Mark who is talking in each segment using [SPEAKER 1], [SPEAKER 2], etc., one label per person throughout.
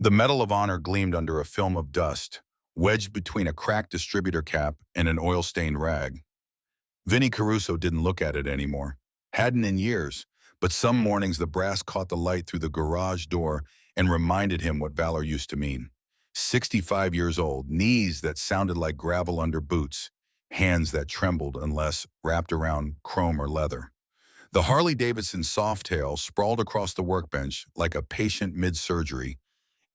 [SPEAKER 1] The Medal of Honor gleamed under a film of dust, wedged between a cracked distributor cap and an oil-stained rag. Vinnie Caruso didn't look at it anymore. Hadn't in years, but some mornings the brass caught the light through the garage door and reminded him what valor used to mean. 65 years old, knees that sounded like gravel under boots, hands that trembled unless wrapped around chrome or leather. The Harley-Davidson Softail sprawled across the workbench like a patient mid-surgery,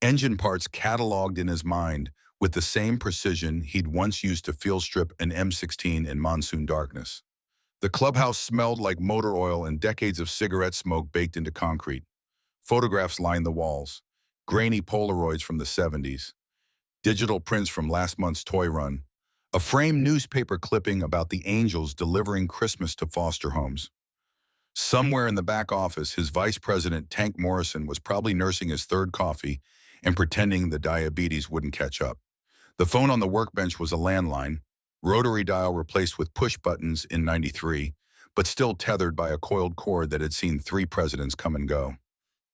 [SPEAKER 1] engine parts cataloged in his mind with the same precision he'd once used to field strip an M16 in monsoon darkness. The clubhouse smelled like motor oil and decades of cigarette smoke baked into concrete. Photographs lined the walls, grainy Polaroids from the 70s, digital prints from last month's toy run, a framed newspaper clipping about the angels delivering Christmas to foster homes. Somewhere in the back office, his vice president, Tank Morrison, was probably nursing his third coffee and pretending the diabetes wouldn't catch up. The phone on the workbench was a landline, rotary dial replaced with push buttons in '93, but still tethered by a coiled cord that had seen 3 presidents come and go.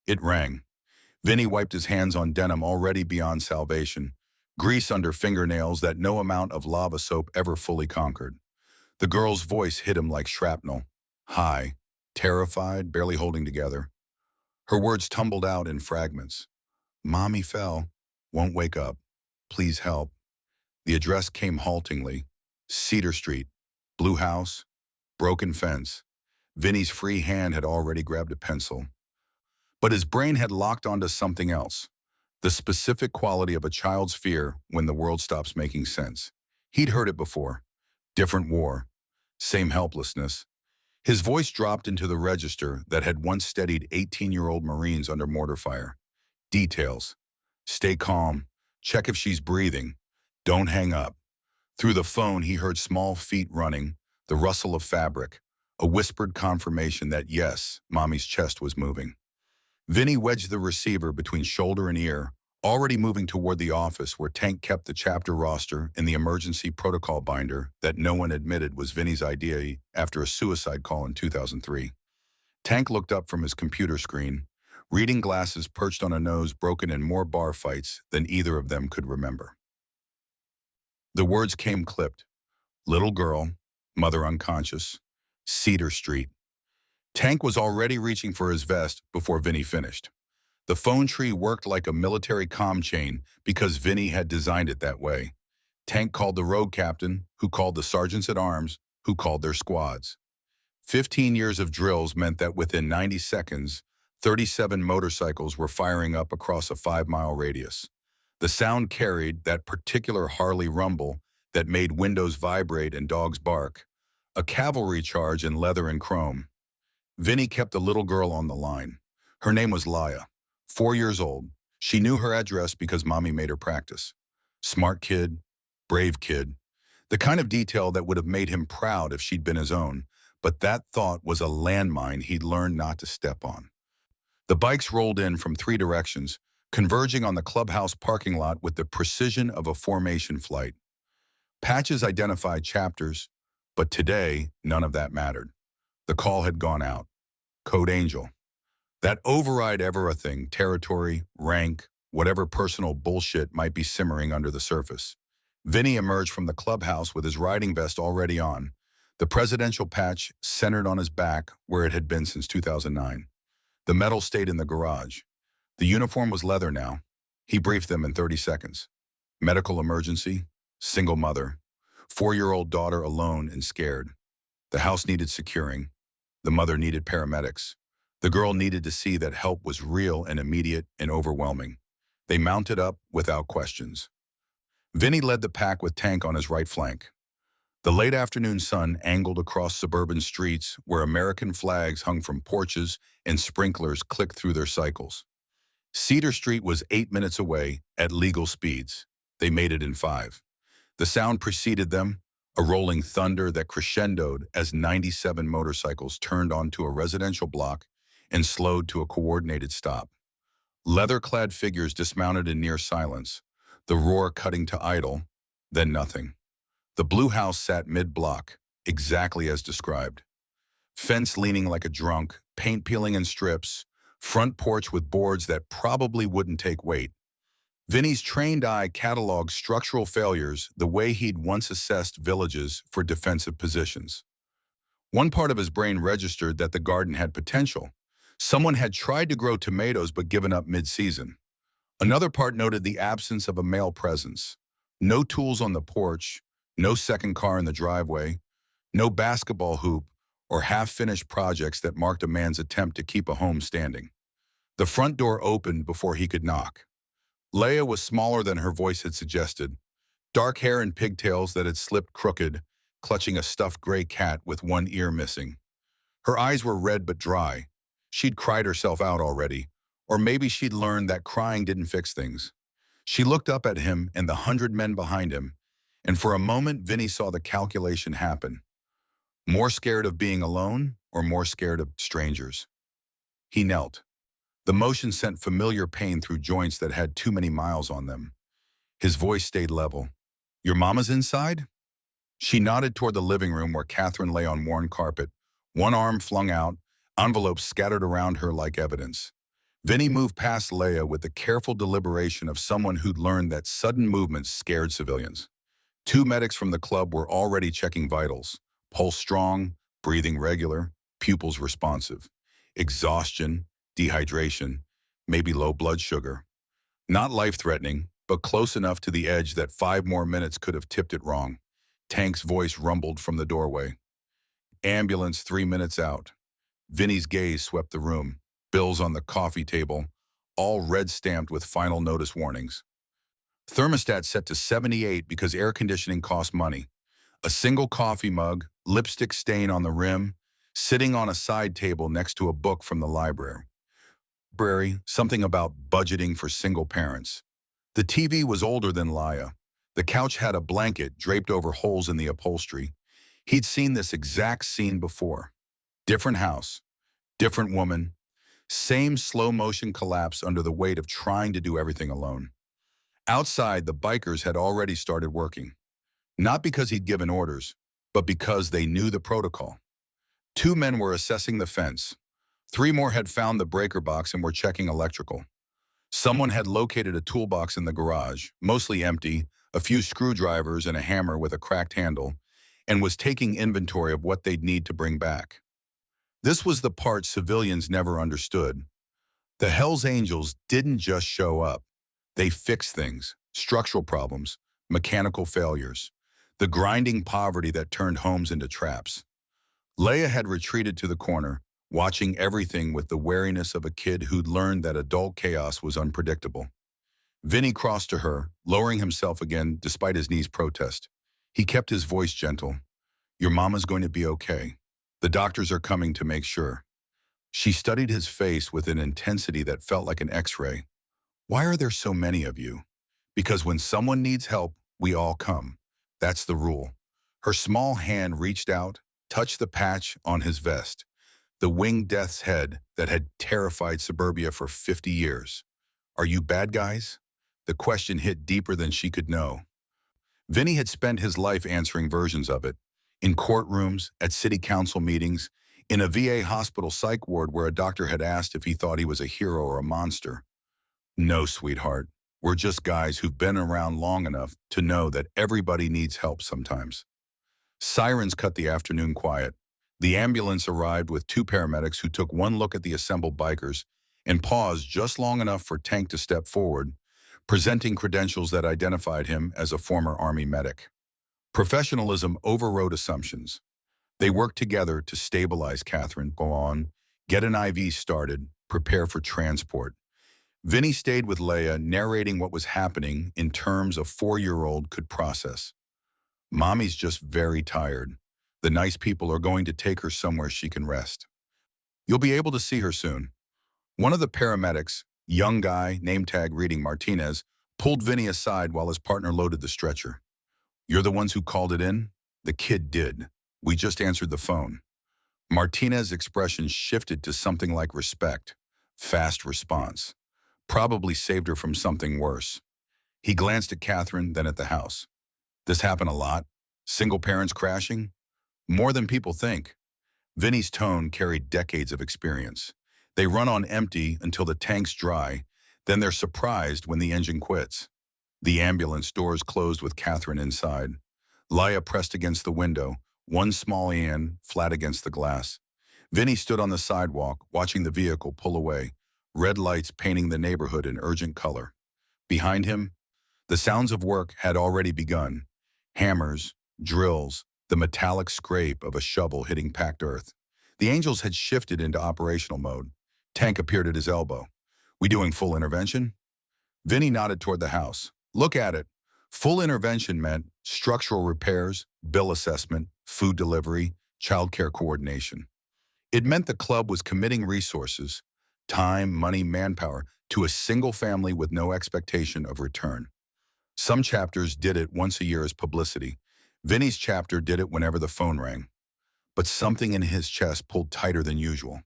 [SPEAKER 1] It rang. Vinnie wiped his hands on denim already beyond salvation, grease under fingernails that no amount of lava soap ever fully conquered. The girl's voice hit him like shrapnel, high, terrified, barely holding together. Her words tumbled out in fragments. "Mommy fell. Won't wake up. Please help." The address came haltingly. Cedar Street. Blue house. Broken fence. Vinnie's free hand had already grabbed a pencil. But his brain had locked onto something else. The specific quality of a child's fear when the world stops making sense. He'd heard it before. Different war. Same helplessness. His voice dropped into the register that had once steadied 18-year-old Marines under mortar fire. Details. Stay calm. Check if she's breathing. Don't hang up. Through the phone, he heard small feet running, the rustle of fabric, a whispered confirmation that yes, Mommy's chest was moving. Vinnie wedged the receiver between shoulder and ear, already moving toward the office where Tank kept the chapter roster and the emergency protocol binder that no one admitted was Vinnie's idea after a suicide call in 2003. Tank looked up from his computer screen, reading glasses perched on a nose broken in more bar fights than either of them could remember. The words came clipped. Little girl, mother unconscious, Cedar Street. Tank was already reaching for his vest before Vinnie finished. The phone tree worked like a military comm chain because Vinnie had designed it that way. Tank called the road captain, who called the sergeants at arms, who called their squads. 15 years of drills meant that within 90 seconds, 37 motorcycles were firing up across a 5-mile radius. The sound carried that particular Harley rumble that made windows vibrate and dogs bark, a cavalry charge in leather and chrome. Vinnie kept a little girl on the line. Her name was Laya, 4 years old. She knew her address because Mommy made her practice. Smart kid, brave kid, the kind of detail that would have made him proud if she'd been his own, but that thought was a landmine he'd learned not to step on. The bikes rolled in from 3 directions, converging on the clubhouse parking lot with the precision of a formation flight. Patches identified chapters, but today, none of that mattered. The call had gone out. Code Angel. That override everything, territory, rank, whatever personal bullshit might be simmering under the surface. Vinnie emerged from the clubhouse with his riding vest already on, the presidential patch centered on his back where it had been since 2009. The medal stayed in the garage. The uniform was leather now. He briefed them in 30 seconds. Medical emergency, single mother, 4-year-old daughter alone and scared. The house needed securing. The mother needed paramedics. The girl needed to see that help was real and immediate and overwhelming. They mounted up without questions. Vinnie led the pack with Tank on his right flank. The late afternoon sun angled across suburban streets where American flags hung from porches and sprinklers clicked through their cycles. Cedar Street was 8 minutes away at legal speeds. They made it in 5. The sound preceded them, a rolling thunder that crescendoed as 97 motorcycles turned onto a residential block and slowed to a coordinated stop. Leather-clad figures dismounted in near silence, the roar cutting to idle, then nothing. The blue house sat mid-block, exactly as described. Fence leaning like a drunk, paint peeling in strips, front porch with boards that probably wouldn't take weight. Vinny's trained eye cataloged structural failures the way he'd once assessed villages for defensive positions. One part of his brain registered that the garden had potential. Someone had tried to grow tomatoes but given up mid-season. Another part noted the absence of a male presence. No tools on the porch, no second car in the driveway, no basketball hoop or half-finished projects that marked a man's attempt to keep a home standing. The front door opened before he could knock. Leia was smaller than her voice had suggested, dark hair and pigtails that had slipped crooked, clutching a stuffed gray cat with one ear missing. Her eyes were red but dry. She'd cried herself out already, or maybe she'd learned that crying didn't fix things. She looked up at him and the 100 men behind him, and for a moment Vinny saw the calculation happen. More scared of being alone or more scared of strangers? He knelt. The motion sent familiar pain through joints that had too many miles on them. His voice stayed level. "Your mama's inside?" She nodded toward the living room where Catherine lay on worn carpet, one arm flung out, envelopes scattered around her like evidence. Vinny moved past Leia with the careful deliberation of someone who'd learned that sudden movements scared civilians. Two medics from the club were already checking vitals, pulse strong, breathing regular, pupils responsive. Exhaustion, dehydration, maybe low blood sugar. Not life-threatening, but close enough to the edge that 5 more minutes could have tipped it wrong. Tank's voice rumbled from the doorway. "Ambulance 3 minutes out." Vinny's gaze swept the room, bills on the coffee table, all red-stamped with final notice warnings. Thermostat set to 78 because air conditioning cost money. A single coffee mug, lipstick stain on the rim, sitting on a side table next to a book from the library. Something about budgeting for single parents. The TV was older than Leia. The couch had a blanket draped over holes in the upholstery. He'd seen this exact scene before. Different house, different woman, same slow-motion collapse under the weight of trying to do everything alone. Outside, the bikers had already started working. Not because he'd given orders, but because they knew the protocol. 2 men were assessing the fence. 3 more had found the breaker box and were checking electrical. Someone had located a toolbox in the garage, mostly empty, a few screwdrivers and a hammer with a cracked handle, and was taking inventory of what they'd need to bring back. This was the part civilians never understood. The Hells Angels didn't just show up. They fixed things, structural problems, mechanical failures, the grinding poverty that turned homes into traps. Leia had retreated to the corner, watching everything with the wariness of a kid who'd learned that adult chaos was unpredictable. Vinny crossed to her, lowering himself again despite his knee's protest. He kept his voice gentle. "Your mama's going to be okay. The doctors are coming to make sure." She studied his face with an intensity that felt like an X-ray. "Why are there so many of you?" "Because when someone needs help, we all come. That's the rule." Her small hand reached out, touched the patch on his vest, the winged death's head that had terrified suburbia for 50 years. "Are you bad guys?" The question hit deeper than she could know. Vinny had spent his life answering versions of it, in courtrooms, at city council meetings, in a VA hospital psych ward where a doctor had asked if he thought he was a hero or a monster. "No, sweetheart. We're just guys who've been around long enough to know that everybody needs help sometimes." Sirens cut the afternoon quiet. The ambulance arrived with 2 paramedics who took one look at the assembled bikers and paused just long enough for Tank to step forward, presenting credentials that identified him as a former Army medic. Professionalism overrode assumptions. They worked together to stabilize Catherine, go on, get an IV started, prepare for transport. Vinny stayed with Leia, narrating what was happening in terms a 4-year-old could process. "Mommy's just very tired. The nice people are going to take her somewhere she can rest. You'll be able to see her soon." One of the paramedics, young guy, name tag reading Martinez, pulled Vinny aside while his partner loaded the stretcher. "You're the ones who called it in?" "The kid did. We just answered the phone." Martinez's expression shifted to something like respect. Fast response. Probably saved her from something worse. He glanced at Catherine, then at the house. "This happened a lot? Single parents crashing?" "More than people think." Vinny's tone carried decades of experience. "They run on empty until the tank's dry, Then they're surprised when the engine quits. The ambulance doors closed with Catherine inside. Laia pressed against the window, one small hand flat against the glass. Vinny stood on the sidewalk, watching the vehicle pull away, red lights painting the neighborhood in urgent color. Behind him, the sounds of work had already begun. Hammers, drills, the metallic scrape of a shovel hitting packed earth. The Angels had shifted into operational mode. Tank appeared at his elbow. "We doing full intervention?" Vinny nodded toward the house. "Look at it." Full intervention meant structural repairs, bill assessment, food delivery, childcare coordination. It meant the club was committing resources, time, money, manpower, to a single family with no expectation of return. Some chapters did it once a year as publicity. Vinny's chapter did it whenever the phone rang. But something in his chest pulled tighter than usual.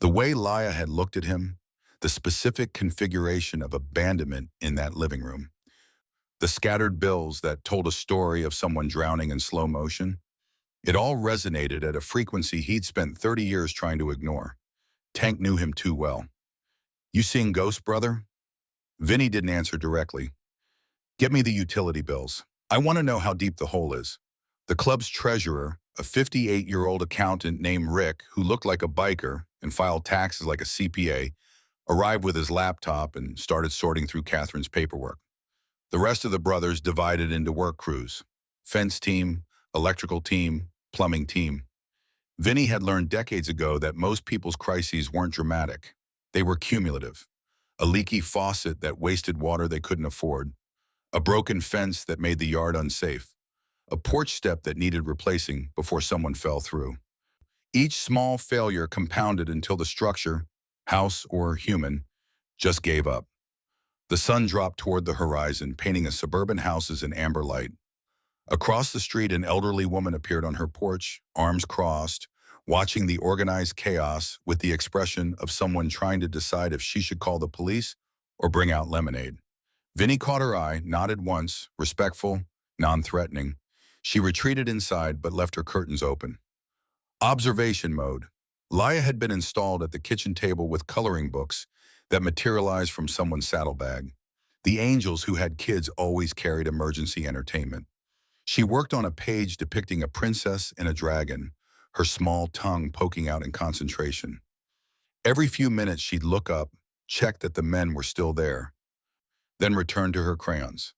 [SPEAKER 1] The way Laia had looked at him, the specific configuration of abandonment in that living room, the scattered bills that told a story of someone drowning in slow motion, it all resonated at a frequency he'd spent 30 years trying to ignore. Tank knew him too well. "You seeing ghosts, brother?" Vinny didn't answer directly. "Get me the utility bills. I want to know how deep the hole is." The club's treasurer, a 58-year-old accountant named Rick, who looked like a biker and filed taxes like a CPA, arrived with his laptop and started sorting through Catherine's paperwork. The rest of the brothers divided into work crews: fence team, electrical team, plumbing team. Vinny had learned decades ago that most people's crises weren't dramatic. They were cumulative. A leaky faucet that wasted water they couldn't afford, a broken fence that made the yard unsafe, a porch step that needed replacing before someone fell through. Each small failure compounded until the structure, house or human, just gave up. The sun dropped toward the horizon, painting a suburban houses in amber light. Across the street, an elderly woman appeared on her porch, arms crossed, watching the organized chaos with the expression of someone trying to decide if she should call the police or bring out lemonade. Vinny caught her eye, nodded once, respectful, non-threatening. She retreated inside but left her curtains open. Observation mode. Laia had been installed at the kitchen table with coloring books that materialized from someone's saddlebag. The Angels who had kids always carried emergency entertainment. She worked on a page depicting a princess and a dragon, her small tongue poking out in concentration. Every few minutes she'd look up, check that the men were still there, then return to her crayons.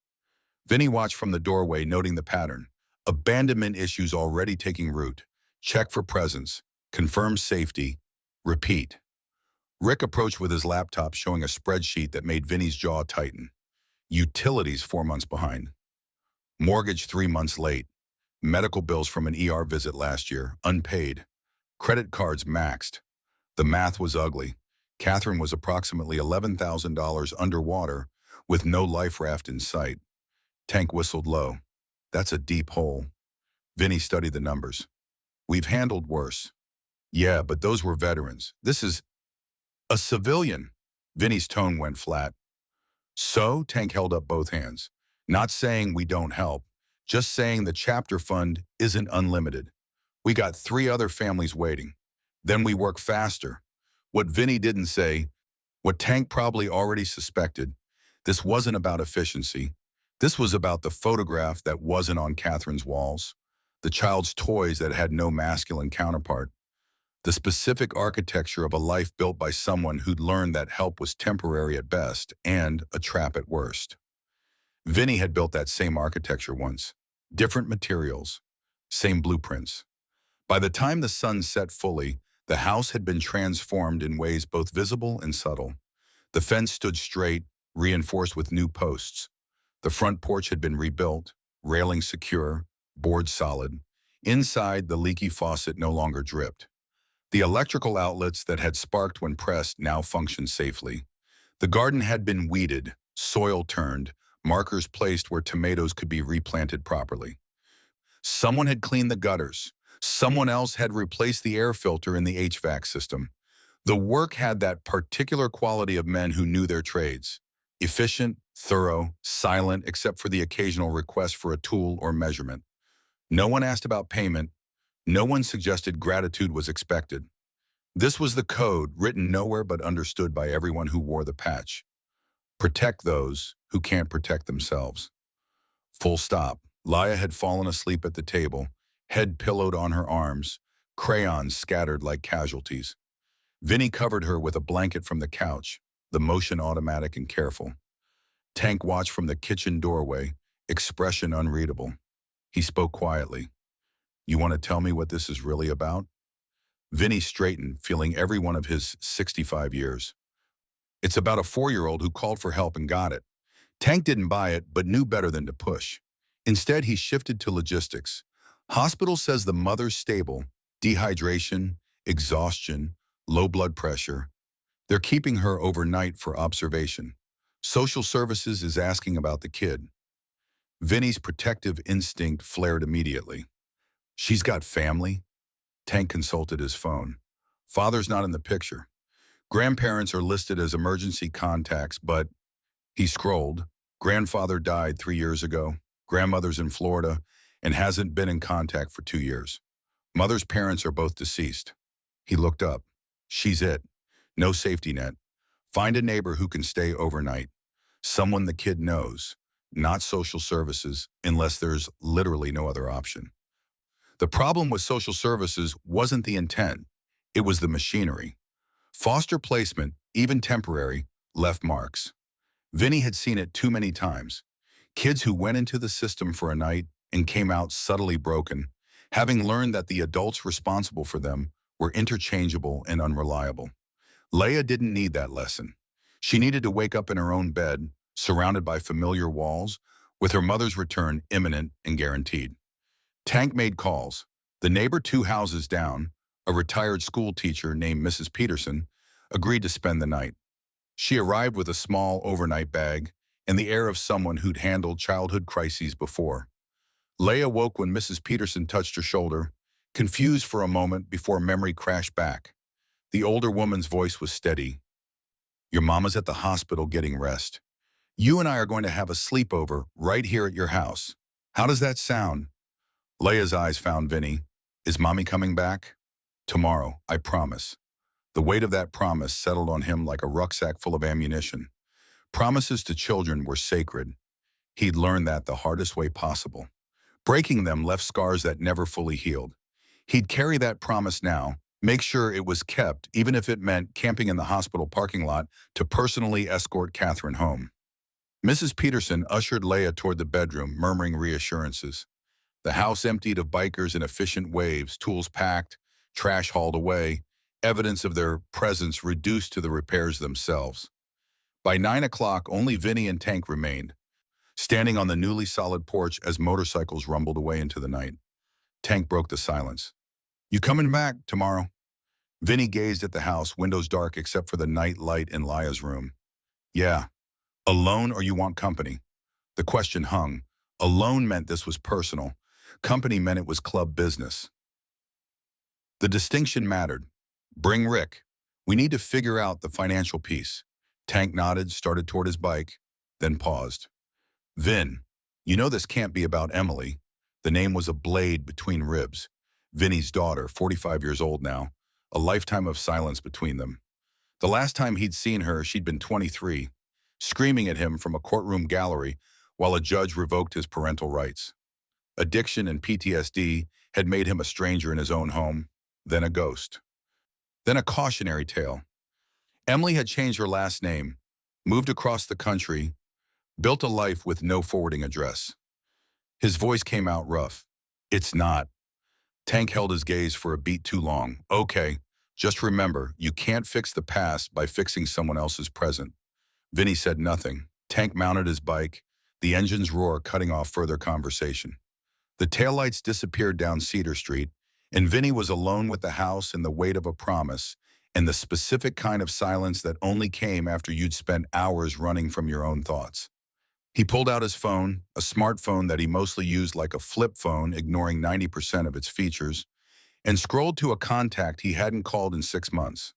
[SPEAKER 1] Vinny watched from the doorway, noting the pattern. Abandonment issues already taking root. Check for presence. Confirm safety. Repeat. Rick approached with his laptop, showing a spreadsheet that made Vinny's jaw tighten. Utilities 4 months behind. Mortgage 3 months late. Medical bills from an ER visit last year, unpaid. Credit cards maxed. The math was ugly. Catherine was approximately $11,000 underwater, with no life raft in sight. Tank whistled low. "That's a deep hole." Vinny studied the numbers. "We've handled worse." "Yeah, but those were veterans. This is a civilian." Vinny's tone went flat. "So?" Tank held up both hands. "Not saying we don't help, just saying the chapter fund isn't unlimited. We got 3 other families waiting. Then we work faster." What Vinny didn't say, what Tank probably already suspected, this wasn't about efficiency. This was about the photograph that wasn't on Catherine's walls, the child's toys that had no masculine counterpart, the specific architecture of a life built by someone who'd learned that help was temporary at best and a trap at worst. Vinny had built that same architecture once. Different materials, same blueprints. By the time the sun set fully, the house had been transformed in ways both visible and subtle. The fence stood straight, reinforced with new posts. The front porch had been rebuilt, railing secure, boards solid. Inside, the leaky faucet no longer dripped. The electrical outlets that had sparked when pressed now functioned safely. The garden had been weeded, soil turned, markers placed where tomatoes could be replanted properly. Someone had cleaned the gutters. Someone else had replaced the air filter in the HVAC system. The work had that particular quality of men who knew their trades. Efficient, thorough, silent except for the occasional request for a tool or measurement. No one asked about payment. No one suggested gratitude was expected. This was the code, written nowhere but understood by everyone who wore the patch. Protect those who can't protect themselves. Full stop. Laya had fallen asleep at the table, head pillowed on her arms, crayons scattered like casualties. Vinny covered her with a blanket from the couch, the motion automatic and careful. Tank watched from the kitchen doorway, expression unreadable. He spoke quietly. You want to tell me what this is really about? Vinny straightened, feeling every one of his 65 years. It's about a 4-year-old who called for help and got it. Tank didn't buy it, but knew better than to push. Instead, he shifted to logistics. Hospital says the mother's stable, dehydration, exhaustion, low blood pressure. They're keeping her overnight for observation. Social services is asking about the kid. Vinny's protective instinct flared immediately. She's got family? Tank consulted his phone. Father's not in the picture. Grandparents are listed as emergency contacts, but he scrolled. Grandfather died 3 years ago. Grandmother's in Florida and hasn't been in contact for 2 years. Mother's parents are both deceased. He looked up. She's it. No safety net. Find a neighbor who can stay overnight. Someone the kid knows. Not social services, unless there's literally no other option. The problem with social services wasn't the intent. It was the machinery. Foster placement, even temporary, left marks. Vinny had seen it too many times. Kids who went into the system for a night and came out subtly broken, having learned that the adults responsible for them were interchangeable and unreliable. Leia didn't need that lesson. She needed to wake up in her own bed, surrounded by familiar walls, with her mother's return imminent and guaranteed. Tank made calls. The neighbor 2 houses down, a retired school teacher named Mrs. Peterson, agreed to spend the night. She arrived with a small overnight bag and the air of someone who'd handled childhood crises before. Leia woke when Mrs. Peterson touched her shoulder, confused for a moment before memory crashed back. The older woman's voice was steady. Your mama's at the hospital getting rest. You and I are going to have a sleepover right here at your house. How does that sound? Leia's eyes found Vinny. Is mommy coming back? Tomorrow, I promise. The weight of that promise settled on him like a rucksack full of ammunition. Promises to children were sacred. He'd learned that the hardest way possible. Breaking them left scars that never fully healed. He'd carry that promise now, make sure it was kept, even if it meant camping in the hospital parking lot to personally escort Catherine home. Mrs. Peterson ushered Leia toward the bedroom, murmuring reassurances. The house emptied of bikers in efficient waves, tools packed, trash hauled away, evidence of their presence reduced to the repairs themselves. By 9 o'clock, only Vinny and Tank remained, standing on the newly solid porch as motorcycles rumbled away into the night. Tank broke the silence. You coming back tomorrow? Vinny gazed at the house, windows dark except for the night light in Laya's room. Yeah. Alone or you want company? The question hung. Alone meant this was personal. Company meant it was club business. The distinction mattered. Bring Rick. We need to figure out the financial piece. Tank nodded, started toward his bike, then paused. Vin, you know this can't be about Emily. The name was a blade between ribs. Vinny's daughter, 45 years old now, a lifetime of silence between them. The last time he'd seen her, she'd been 23, screaming at him from a courtroom gallery while a judge revoked his parental rights. Addiction and PTSD had made him a stranger in his own home, then a ghost. Then a cautionary tale. Emily had changed her last name, moved across the country, built a life with no forwarding address. His voice came out rough. It's not. Tank held his gaze for a beat too long. Okay, just remember, you can't fix the past by fixing someone else's present. Vinny said nothing. Tank mounted his bike, the engine's roar cutting off further conversation. The taillights disappeared down Cedar Street, and Vinny was alone with the house and the weight of a promise, and the specific kind of silence that only came after you'd spent hours running from your own thoughts. He pulled out his phone, a smartphone that he mostly used like a flip phone, ignoring 90% of its features, and scrolled to a contact he hadn't called in 6 months.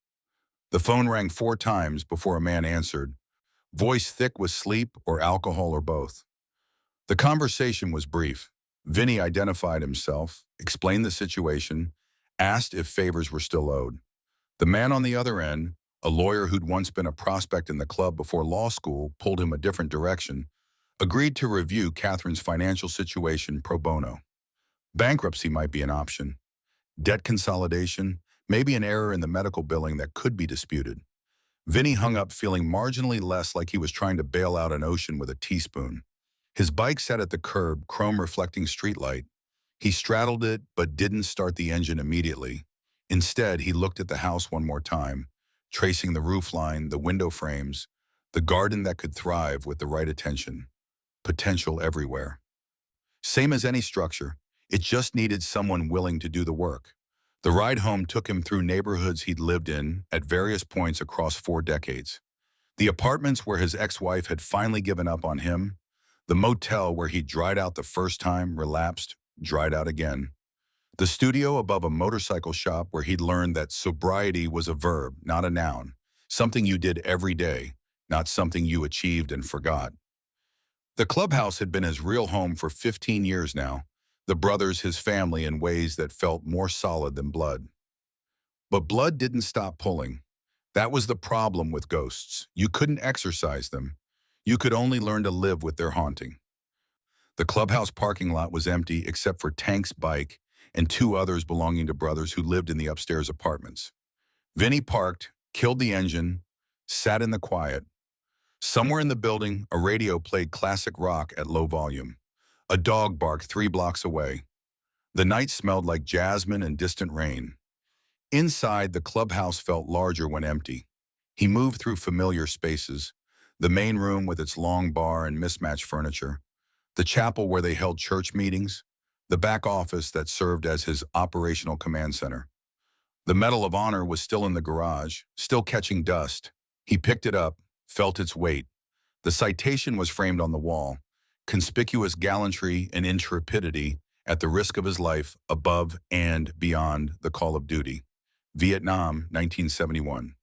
[SPEAKER 1] The phone rang 4 times before a man answered, voice thick with sleep or alcohol or both. The conversation was brief. Vinny identified himself, explained the situation, asked if favors were still owed. The man on the other end, a lawyer who'd once been a prospect in the club before law school pulled him a different direction, agreed to review Catherine's financial situation pro bono. Bankruptcy might be an option. Debt consolidation, maybe an error in the medical billing that could be disputed. Vinny hung up feeling marginally less like he was trying to bail out an ocean with a teaspoon. His bike sat at the curb, chrome-reflecting streetlight. He straddled it but didn't start the engine immediately. Instead, he looked at the house one more time, tracing the roofline, the window frames, the garden that could thrive with the right attention. Potential everywhere. Same as any structure, it just needed someone willing to do the work. The ride home took him through neighborhoods he'd lived in at various points across 4 decades. The apartments where his ex-wife had finally given up on him, the motel where he dried out the first time, relapsed, dried out again. The studio above a motorcycle shop where he'd learned that sobriety was a verb, not a noun, something you did every day, not something you achieved and forgot. The clubhouse had been his real home for 15 years now, the brothers his family in ways that felt more solid than blood. But blood didn't stop pulling. That was the problem with ghosts. You couldn't exorcise them. You could only learn to live with their haunting. The clubhouse parking lot was empty except for Tank's bike and 2 others belonging to brothers who lived in the upstairs apartments. Vinny parked, killed the engine, sat in the quiet. Somewhere in the building, a radio played classic rock at low volume. A dog barked 3 blocks away. The night smelled like jasmine and distant rain. Inside, the clubhouse felt larger when empty. He moved through familiar spaces, the main room with its long bar and mismatched furniture, the chapel where they held church meetings, the back office that served as his operational command center. The Medal of Honor was still in the garage, still catching dust. He picked it up, felt its weight. The citation was framed on the wall, conspicuous gallantry and intrepidity at the risk of his life above and beyond the call of duty. Vietnam, 1971.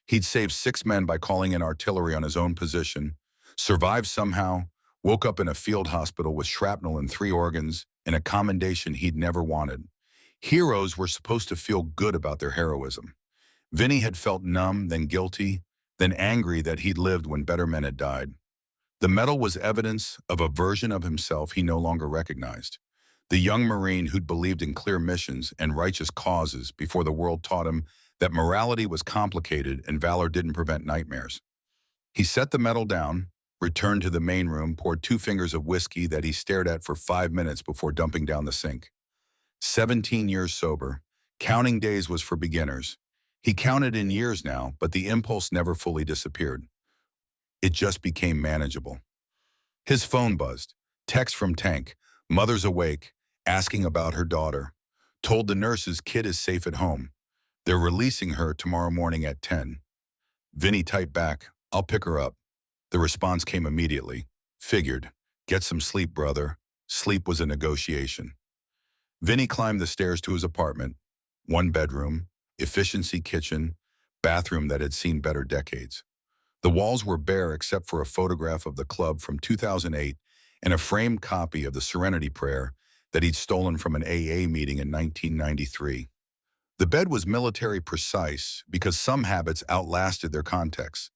[SPEAKER 1] He'd saved 6 men by calling in artillery on his own position, survived somehow, woke up in a field hospital with shrapnel in 3 organs and a commendation he'd never wanted. Heroes were supposed to feel good about their heroism. Vinny had felt numb, then guilty, then angry that he'd lived when better men had died. The medal was evidence of a version of himself he no longer recognized. The young Marine who'd believed in clear missions and righteous causes before the world taught him that morality was complicated and valor didn't prevent nightmares. He set the medal down, returned to the main room, poured 2 fingers of whiskey that he stared at for 5 minutes before dumping down the sink. 17 years sober. Counting days was for beginners. He counted in years now, but the impulse never fully disappeared. It just became manageable. His phone buzzed. Text from Tank. Mother's awake, asking about her daughter. Told the nurses kid is safe at home. They're releasing her tomorrow morning at 10. Vinny typed back, I'll pick her up. The response came immediately. Figured. Get some sleep, brother. Sleep was a negotiation. Vinny climbed the stairs to his apartment. 1 bedroom, efficiency kitchen, bathroom that had seen better decades. The walls were bare except for a photograph of the club from 2008 and a framed copy of the Serenity Prayer that he'd stolen from an AA meeting in 1993. The bed was military precise because some habits outlasted their context.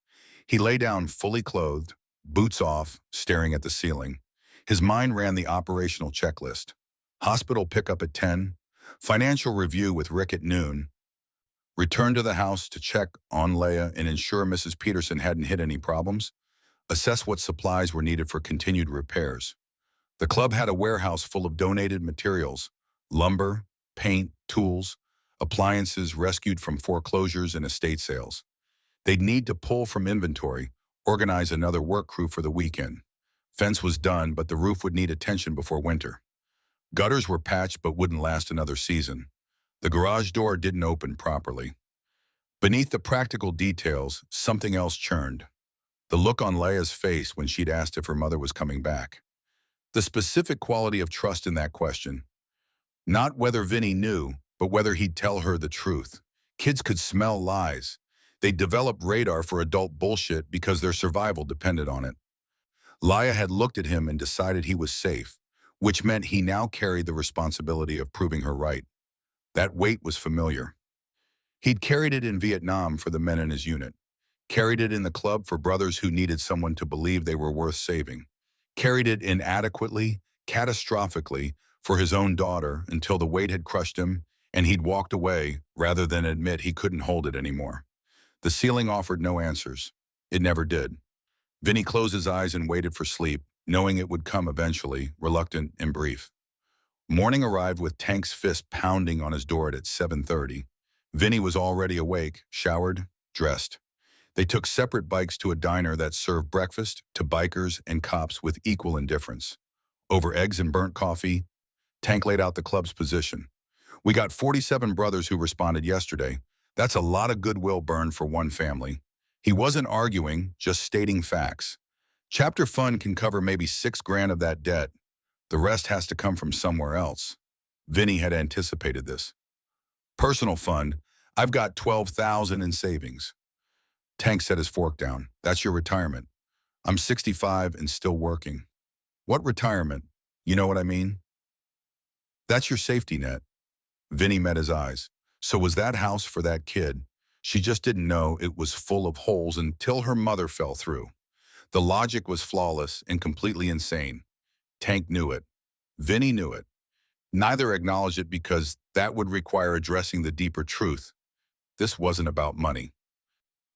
[SPEAKER 1] He lay down fully clothed, boots off, staring at the ceiling. His mind ran the operational checklist. Hospital pickup at 10, financial review with Rick at noon, return to the house to check on Leia and ensure Mrs. Peterson hadn't hit any problems, assess what supplies were needed for continued repairs. The club had a warehouse full of donated materials, lumber, paint, tools, appliances rescued from foreclosures and estate sales. They'd need to pull from inventory, organize another work crew for the weekend. Fence was done, but the roof would need attention before winter. Gutters were patched but wouldn't last another season. The garage door didn't open properly. Beneath the practical details, something else churned. The look on Leia's face when she'd asked if her mother was coming back. The specific quality of trust in that question. Not whether Vinny knew, but whether he'd tell her the truth. Kids could smell lies. They'd develop radar for adult bullshit because their survival depended on it. Leia had looked at him and decided he was safe, which meant he now carried the responsibility of proving her right. That weight was familiar. He'd carried it in Vietnam for the men in his unit, carried it in the club for brothers who needed someone to believe they were worth saving, carried it inadequately, catastrophically, for his own daughter until the weight had crushed him and he'd walked away rather than admit he couldn't hold it anymore. The ceiling offered no answers. It never did. Vinny closed his eyes and waited for sleep, knowing it would come eventually, reluctant and brief. Morning arrived with Tank's fist pounding on his door at 7:30. Vinny was already awake, showered, dressed. They took separate bikes to a diner that served breakfast to bikers and cops with equal indifference. Over eggs and burnt coffee, Tank laid out the club's position. We got 47 brothers who responded yesterday. That's a lot of goodwill burned for one family. He wasn't arguing, just stating facts. Chapter Fund can cover maybe $6,000 of that debt. The rest has to come from somewhere else. Vinny had anticipated this. Personal fund, I've got 12,000 in savings. Tank set his fork down. That's your retirement. I'm 65 and still working. What retirement? You know what I mean? That's your safety net. Vinny met his eyes. So was that house for that kid? She just didn't know it was full of holes until her mother fell through. The logic was flawless and completely insane. Tank knew it. Vinny knew it. Neither acknowledged it because that would require addressing the deeper truth. This wasn't about money.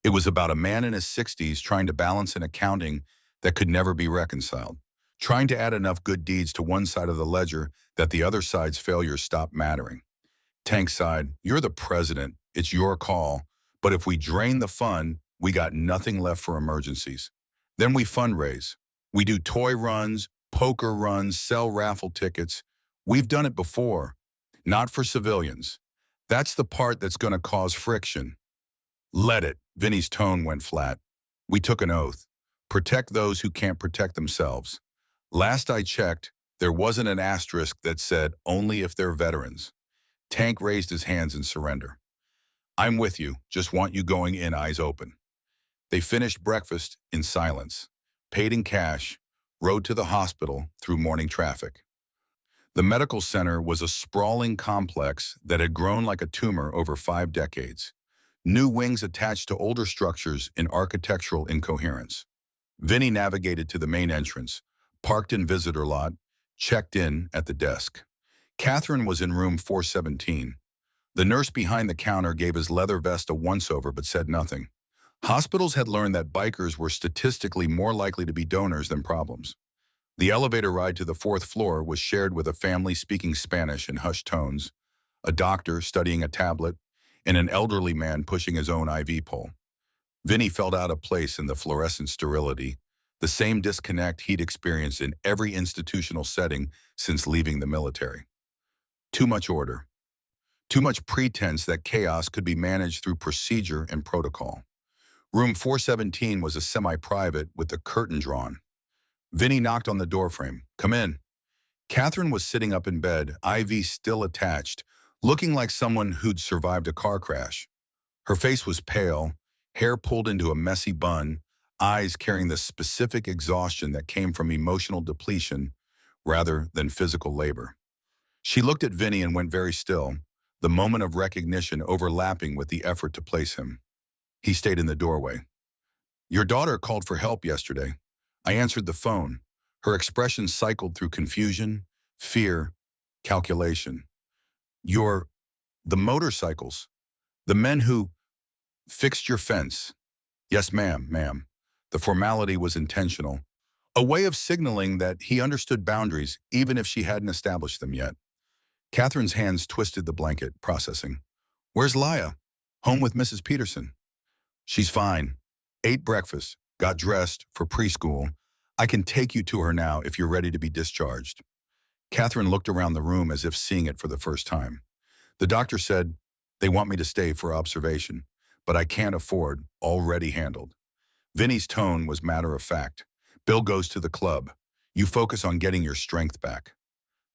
[SPEAKER 1] It was about a man in his 60s trying to balance an accounting that could never be reconciled, trying to add enough good deeds to one side of the ledger that the other side's failures stopped mattering. Tank sighed, "You're the president. It's your call. But if we drain the fund, we got nothing left for emergencies. Then we fundraise. We do toy runs, poker runs, sell raffle tickets. We've done it before. Not for civilians. That's the part that's going to cause friction." "Let it." Vinny's tone went flat. "We took an oath. Protect those who can't protect themselves. Last I checked, there wasn't an asterisk that said only if they're veterans." Tank raised his hands in surrender. "I'm with you. Just want you going in eyes open." They finished breakfast in silence, paid in cash, rode to the hospital through morning traffic. The medical center was a sprawling complex that had grown like a tumor over 5 decades. New wings attached to older structures in architectural incoherence. Vinny navigated to the main entrance, parked in visitor lot, checked in at the desk. Catherine was in room 417. The nurse behind the counter gave his leather vest a once-over but said nothing. Hospitals had learned that bikers were statistically more likely to be donors than problems. The elevator ride to the 4th floor was shared with a family speaking Spanish in hushed tones, a doctor studying a tablet, and an elderly man pushing his own IV pole. Vinny felt out of place in the fluorescent sterility, the same disconnect he'd experienced in every institutional setting since leaving the military. Too much order. Too much pretense that chaos could be managed through procedure and protocol. Room 417 was a semi-private with the curtain drawn. Vinny knocked on the doorframe. "Come in." Catherine was sitting up in bed, IV still attached, looking like someone who'd survived a car crash. Her face was pale, hair pulled into a messy bun, eyes carrying the specific exhaustion that came from emotional depletion rather than physical labor. She looked at Vinny and went very still, the moment of recognition overlapping with the effort to place him. He stayed in the doorway. "Your daughter called for help yesterday. I answered the phone." Her expression cycled through confusion, fear, calculation. "You're the motorcycles, the men who fixed your fence." "Yes, ma'am." The formality was intentional, a way of signaling that he understood boundaries even if she hadn't established them yet. Catherine's hands twisted the blanket, processing. "Where's Laya?" "Home with Mrs. Peterson." "She's fine. Ate breakfast, got dressed for preschool. I can take you to her now if you're ready to be discharged." Catherine looked around the room as if seeing it for the first time. "The doctor said they want me to stay for observation, but I can't afford, already handled." Vinny's tone was matter of fact. "Bill goes to the club. You focus on getting your strength back."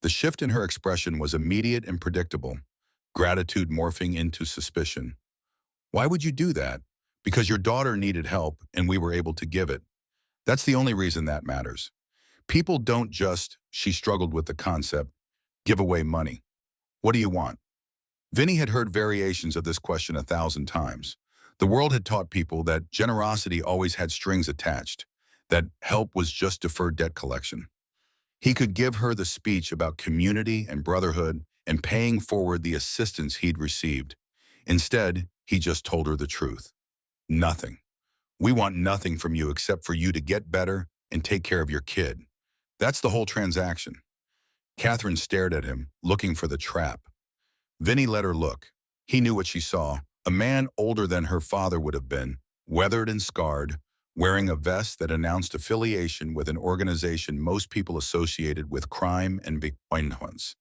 [SPEAKER 1] The shift in her expression was immediate and predictable, gratitude morphing into suspicion. "Why would you do that?" "Because your daughter needed help and we were able to give it. That's the only reason that matters. People don't just," she struggled with the concept, "give away money. What do you want?" Vinny had heard variations of this question 1,000 times. The world had taught people that generosity always had strings attached, that help was just deferred debt collection. He could give her the speech about community and brotherhood and paying forward the assistance he'd received. Instead, he just told her the truth. Nothing. We want nothing from you except for you to get better and take care of your kid. That's the whole transaction. Catherine stared at him, looking for the trap. Vinny let her look. He knew what she saw. A man older than her father would have been, weathered and scarred, wearing a vest that announced affiliation with an organization most people associated with crime and violence.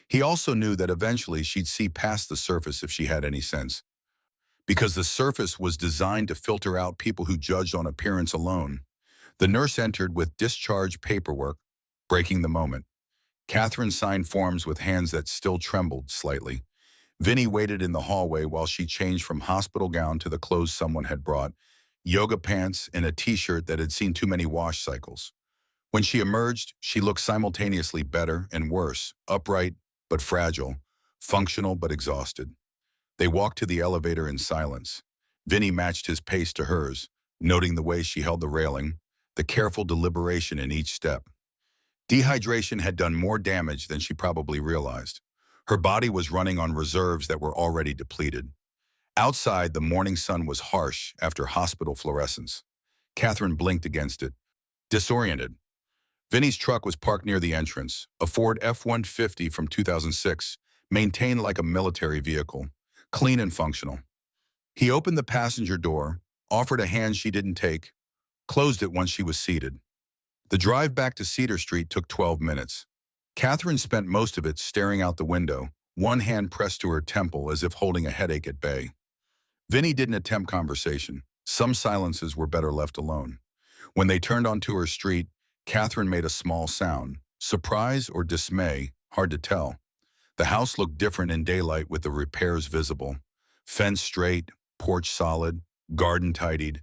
[SPEAKER 1] He also knew that eventually she'd see past the surface if she had any sense, because the surface was designed to filter out people who judged on appearance alone. The nurse entered with discharge paperwork, breaking the moment. Catherine signed forms with hands that still trembled slightly. Vinny waited in the hallway while she changed from hospital gown to the clothes someone had brought, yoga pants and a t-shirt that had seen too many wash cycles. When she emerged, she looked simultaneously better and worse, upright but fragile, functional but exhausted. They walked to the elevator in silence. Vinny matched his pace to hers, noting the way she held the railing, the careful deliberation in each step. Dehydration had done more damage than she probably realized. Her body was running on reserves that were already depleted. Outside, the morning sun was harsh after hospital fluorescence. Catherine blinked against it, disoriented. Vinny's truck was parked near the entrance, a Ford F-150 from 2006, maintained like a military vehicle, clean and functional. He opened the passenger door, offered a hand she didn't take, closed it once she was seated. The drive back to Cedar Street took 12 minutes. Catherine spent most of it staring out the window, one hand pressed to her temple as if holding a headache at bay. Vinny didn't attempt conversation. Some silences were better left alone. When they turned onto her street, Catherine made a small sound. Surprise or dismay, hard to tell. The house looked different in daylight with the repairs visible. Fence straight, porch solid, garden tidied.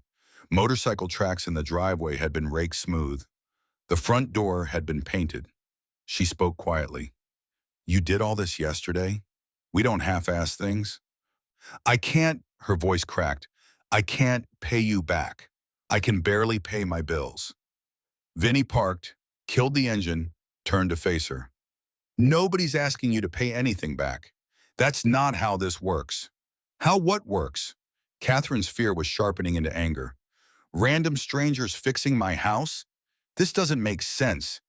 [SPEAKER 1] Motorcycle tracks in the driveway had been raked smooth. The front door had been painted. She spoke quietly. "You did all this yesterday? We don't half-ass things." "I can't," her voice cracked. "I can't pay you back. I can barely pay my bills." Vinny parked, killed the engine, turned to face her. "Nobody's asking you to pay anything back. That's not how this works." "How what works?" Catherine's fear was sharpening into anger. "Random strangers fixing my house? This doesn't make sense.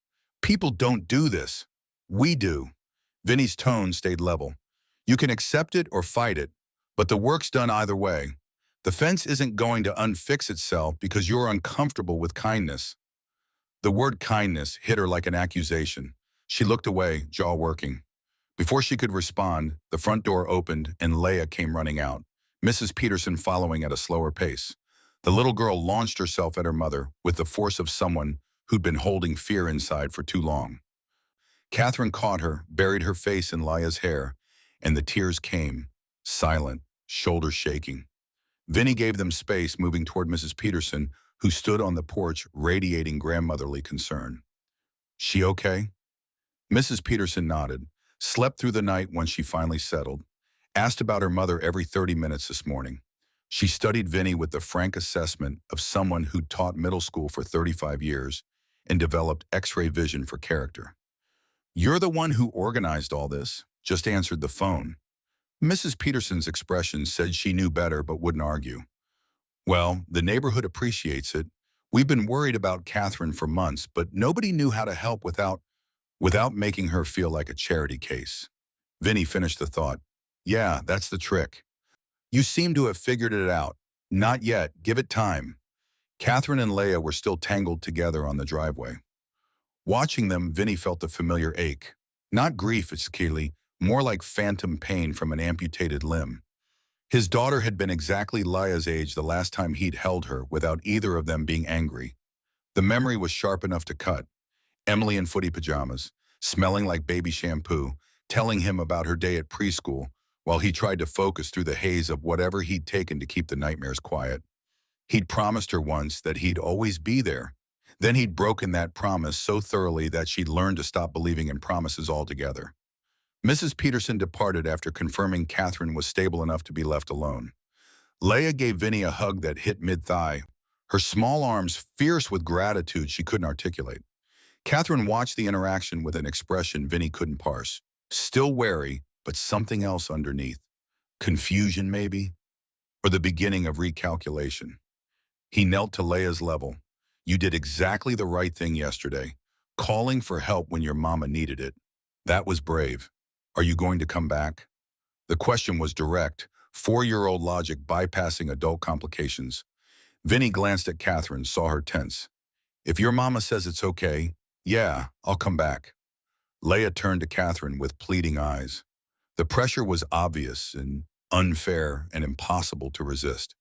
[SPEAKER 1] People don't do this. We do." Vinny's tone stayed level. "You can accept it or fight it, but the work's done either way. The fence isn't going to unfix itself because you're uncomfortable with kindness." The word kindness hit her like an accusation. She looked away, jaw working. Before she could respond, the front door opened and Leah came running out, Mrs. Peterson following at a slower pace. The little girl launched herself at her mother with the force of someone who'd been holding fear inside for too long. Catherine caught her, buried her face in Leah's hair, and the tears came, silent, shoulders shaking. Vinny gave them space, moving toward Mrs. Peterson, who stood on the porch radiating grandmotherly concern. "She okay?" Mrs. Peterson nodded, slept through the night when she finally settled, asked about her mother every 30 minutes this morning. She studied Vinny with the frank assessment of someone who'd taught middle school for 35 years and developed X-ray vision for character. "You're the one who organized all this," just answered the phone. Mrs. Peterson's expression said she knew better but wouldn't argue. "Well, the neighborhood appreciates it. We've been worried about Catherine for months, but nobody knew how to help without making her feel like a charity case." Vinny finished the thought. "Yeah, that's the trick. You seem to have figured it out. Not yet. Give it time." Catherine and Leah were still tangled together on the driveway. Watching them, Vinny felt the familiar ache. Not grief, it's Keely, more like phantom pain from an amputated limb. His daughter had been exactly Leah's age the last time he'd held her without either of them being angry. The memory was sharp enough to cut. Emily in footy pajamas, smelling like baby shampoo, telling him about her day at preschool, while he tried to focus through the haze of whatever he'd taken to keep the nightmares quiet. He'd promised her once that he'd always be there. Then he'd broken that promise so thoroughly that she'd learned to stop believing in promises altogether. Mrs. Peterson departed after confirming Catherine was stable enough to be left alone. Leia gave Vinny a hug that hit mid-thigh, her small arms fierce with gratitude she couldn't articulate. Catherine watched the interaction with an expression Vinny couldn't parse. Still wary, but something else underneath. Confusion, maybe? Or the beginning of recalculation. He knelt to Leia's level. You did exactly the right thing yesterday, calling for help when your mama needed it. That was brave. Are you going to come back? The question was direct, four-year-old logic bypassing adult complications. Vinny glanced at Catherine, saw her tense. If your mama says it's okay, yeah, I'll come back. Leia turned to Catherine with pleading eyes. The pressure was obvious and unfair and impossible to resist.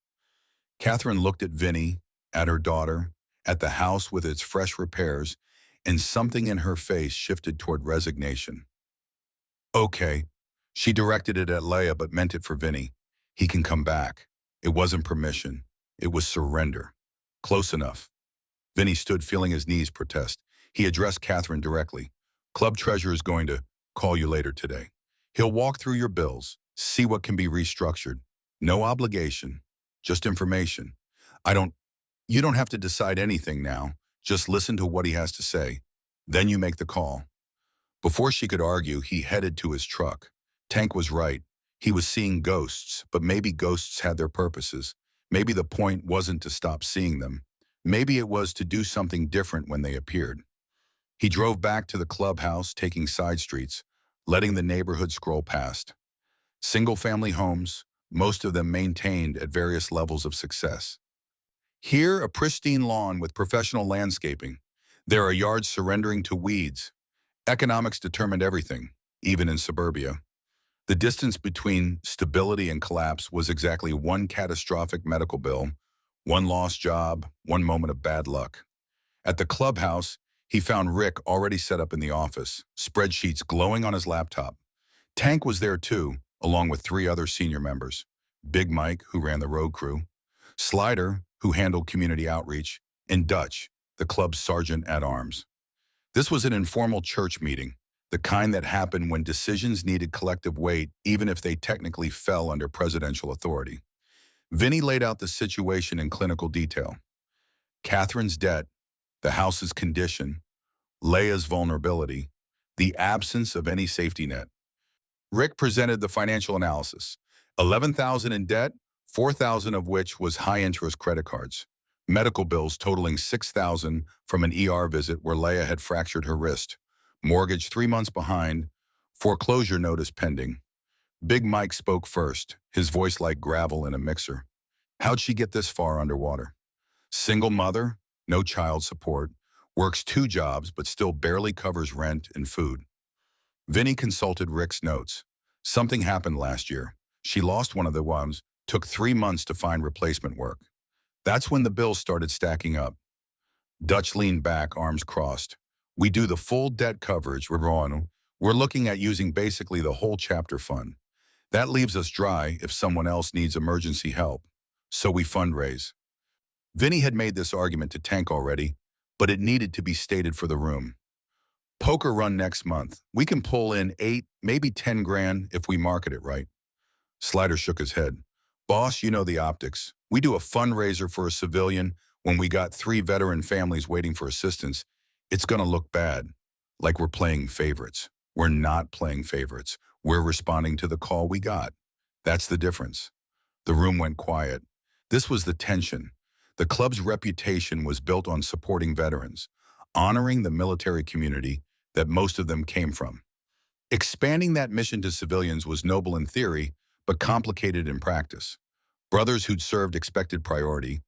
[SPEAKER 1] Catherine looked at Vinny, at her daughter, at the house with its fresh repairs, and something in her face shifted toward resignation. Okay. She directed it at Leia but meant it for Vinny. He can come back. It wasn't permission. It was surrender. Close enough. Vinny stood feeling his knees protest. He addressed Catherine directly. Club treasurer is going to call you later today. He'll walk through your bills, see what can be restructured. No obligation, just information. You don't have to decide anything now. Just listen to what he has to say. Then you make the call. Before she could argue, he headed to his truck. Tank was right. He was seeing ghosts, but maybe ghosts had their purposes. Maybe the point wasn't to stop seeing them. Maybe it was to do something different when they appeared. He drove back to the clubhouse, taking side streets, letting the neighborhood scroll past. Single-family homes, most of them maintained at various levels of success. Here, a pristine lawn with professional landscaping. There are yards surrendering to weeds. Economics determined everything, even in suburbia. The distance between stability and collapse was exactly one catastrophic medical bill, one lost job, one moment of bad luck. At the clubhouse, he found Rick already set up in the office, spreadsheets glowing on his laptop. Tank was there too, along with three other senior members. Big Mike, who ran the road crew, Slider, who handled community outreach, and Dutch, the club's sergeant-at-arms. This was an informal church meeting, the kind that happened when decisions needed collective weight, even if they technically fell under presidential authority. Vinny laid out the situation in clinical detail. Catherine's debt, the house's condition, Leia's vulnerability, the absence of any safety net. Rick presented the financial analysis. $11,000 in debt, $4,000 of which was high-interest credit cards. Medical bills totaling $6,000 from an ER visit where Leia had fractured her wrist. Mortgage 3 months behind, foreclosure notice pending. Big Mike spoke first, his voice like gravel in a mixer. How'd she get this far underwater? Single mother, no child support, works 2 jobs but still barely covers rent and food. Vinny consulted Rick's notes. Something happened last year. She lost one of the ones, took 3 months to find replacement work. That's when the bills started stacking up. Dutch leaned back, arms crossed. We do the full debt coverage, we're looking at using basically the whole chapter fund. That leaves us dry if someone else needs emergency help. So we fundraise. Vinny had made this argument to Tank already, but it needed to be stated for the room. Poker run next month. We can pull in 8, maybe 10 grand if we market it right. Slider shook his head. Boss, you know the optics. We do a fundraiser for a civilian when we got 3 veteran families waiting for assistance. It's gonna look bad, like we're playing favorites. We're not playing favorites. We're responding to the call we got. That's the difference. The room went quiet. This was the tension. The club's reputation was built on supporting veterans, honoring the military community that most of them came from. Expanding that mission to civilians was noble in theory, but complicated in practice. Brothers who'd served expected priority.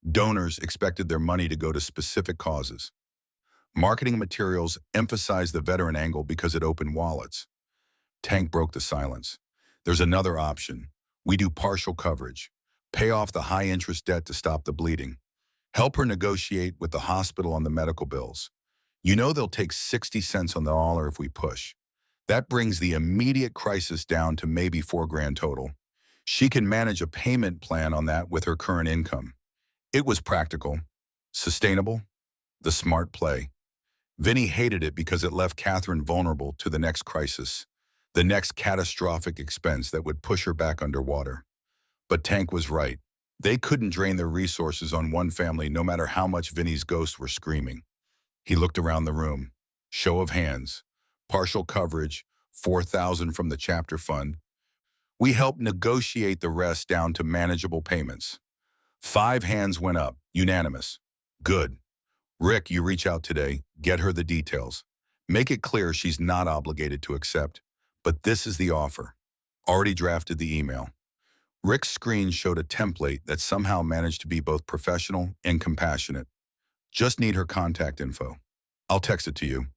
[SPEAKER 1] Donors expected their money to go to specific causes. Marketing materials emphasized the veteran angle because it opened wallets. Tank broke the silence. There's another option. We do partial coverage. Pay off the high-interest debt to stop the bleeding. Help her negotiate with the hospital on the medical bills. You know they'll take 60 cents on the dollar if we push. That brings the immediate crisis down to maybe 4 grand total. She can manage a payment plan on that with her current income. It was practical, sustainable, the smart play. Vinny hated it because it left Catherine vulnerable to the next crisis. the next catastrophic expense that would push her back underwater. But Tank was right. They couldn't drain their resources on one family no matter how much Vinny's ghosts were screaming. He looked around the room. Show of hands. Partial coverage, 4,000 from the chapter fund. We helped negotiate the rest down to manageable payments. 5 hands went up, unanimous. Good. Rick, you reach out today, get her the details. Make it clear she's not obligated to accept. But this is the offer. Already drafted the email. Rick's screen showed a template that somehow managed to be both professional and compassionate. Just need her contact info. I'll text it to you.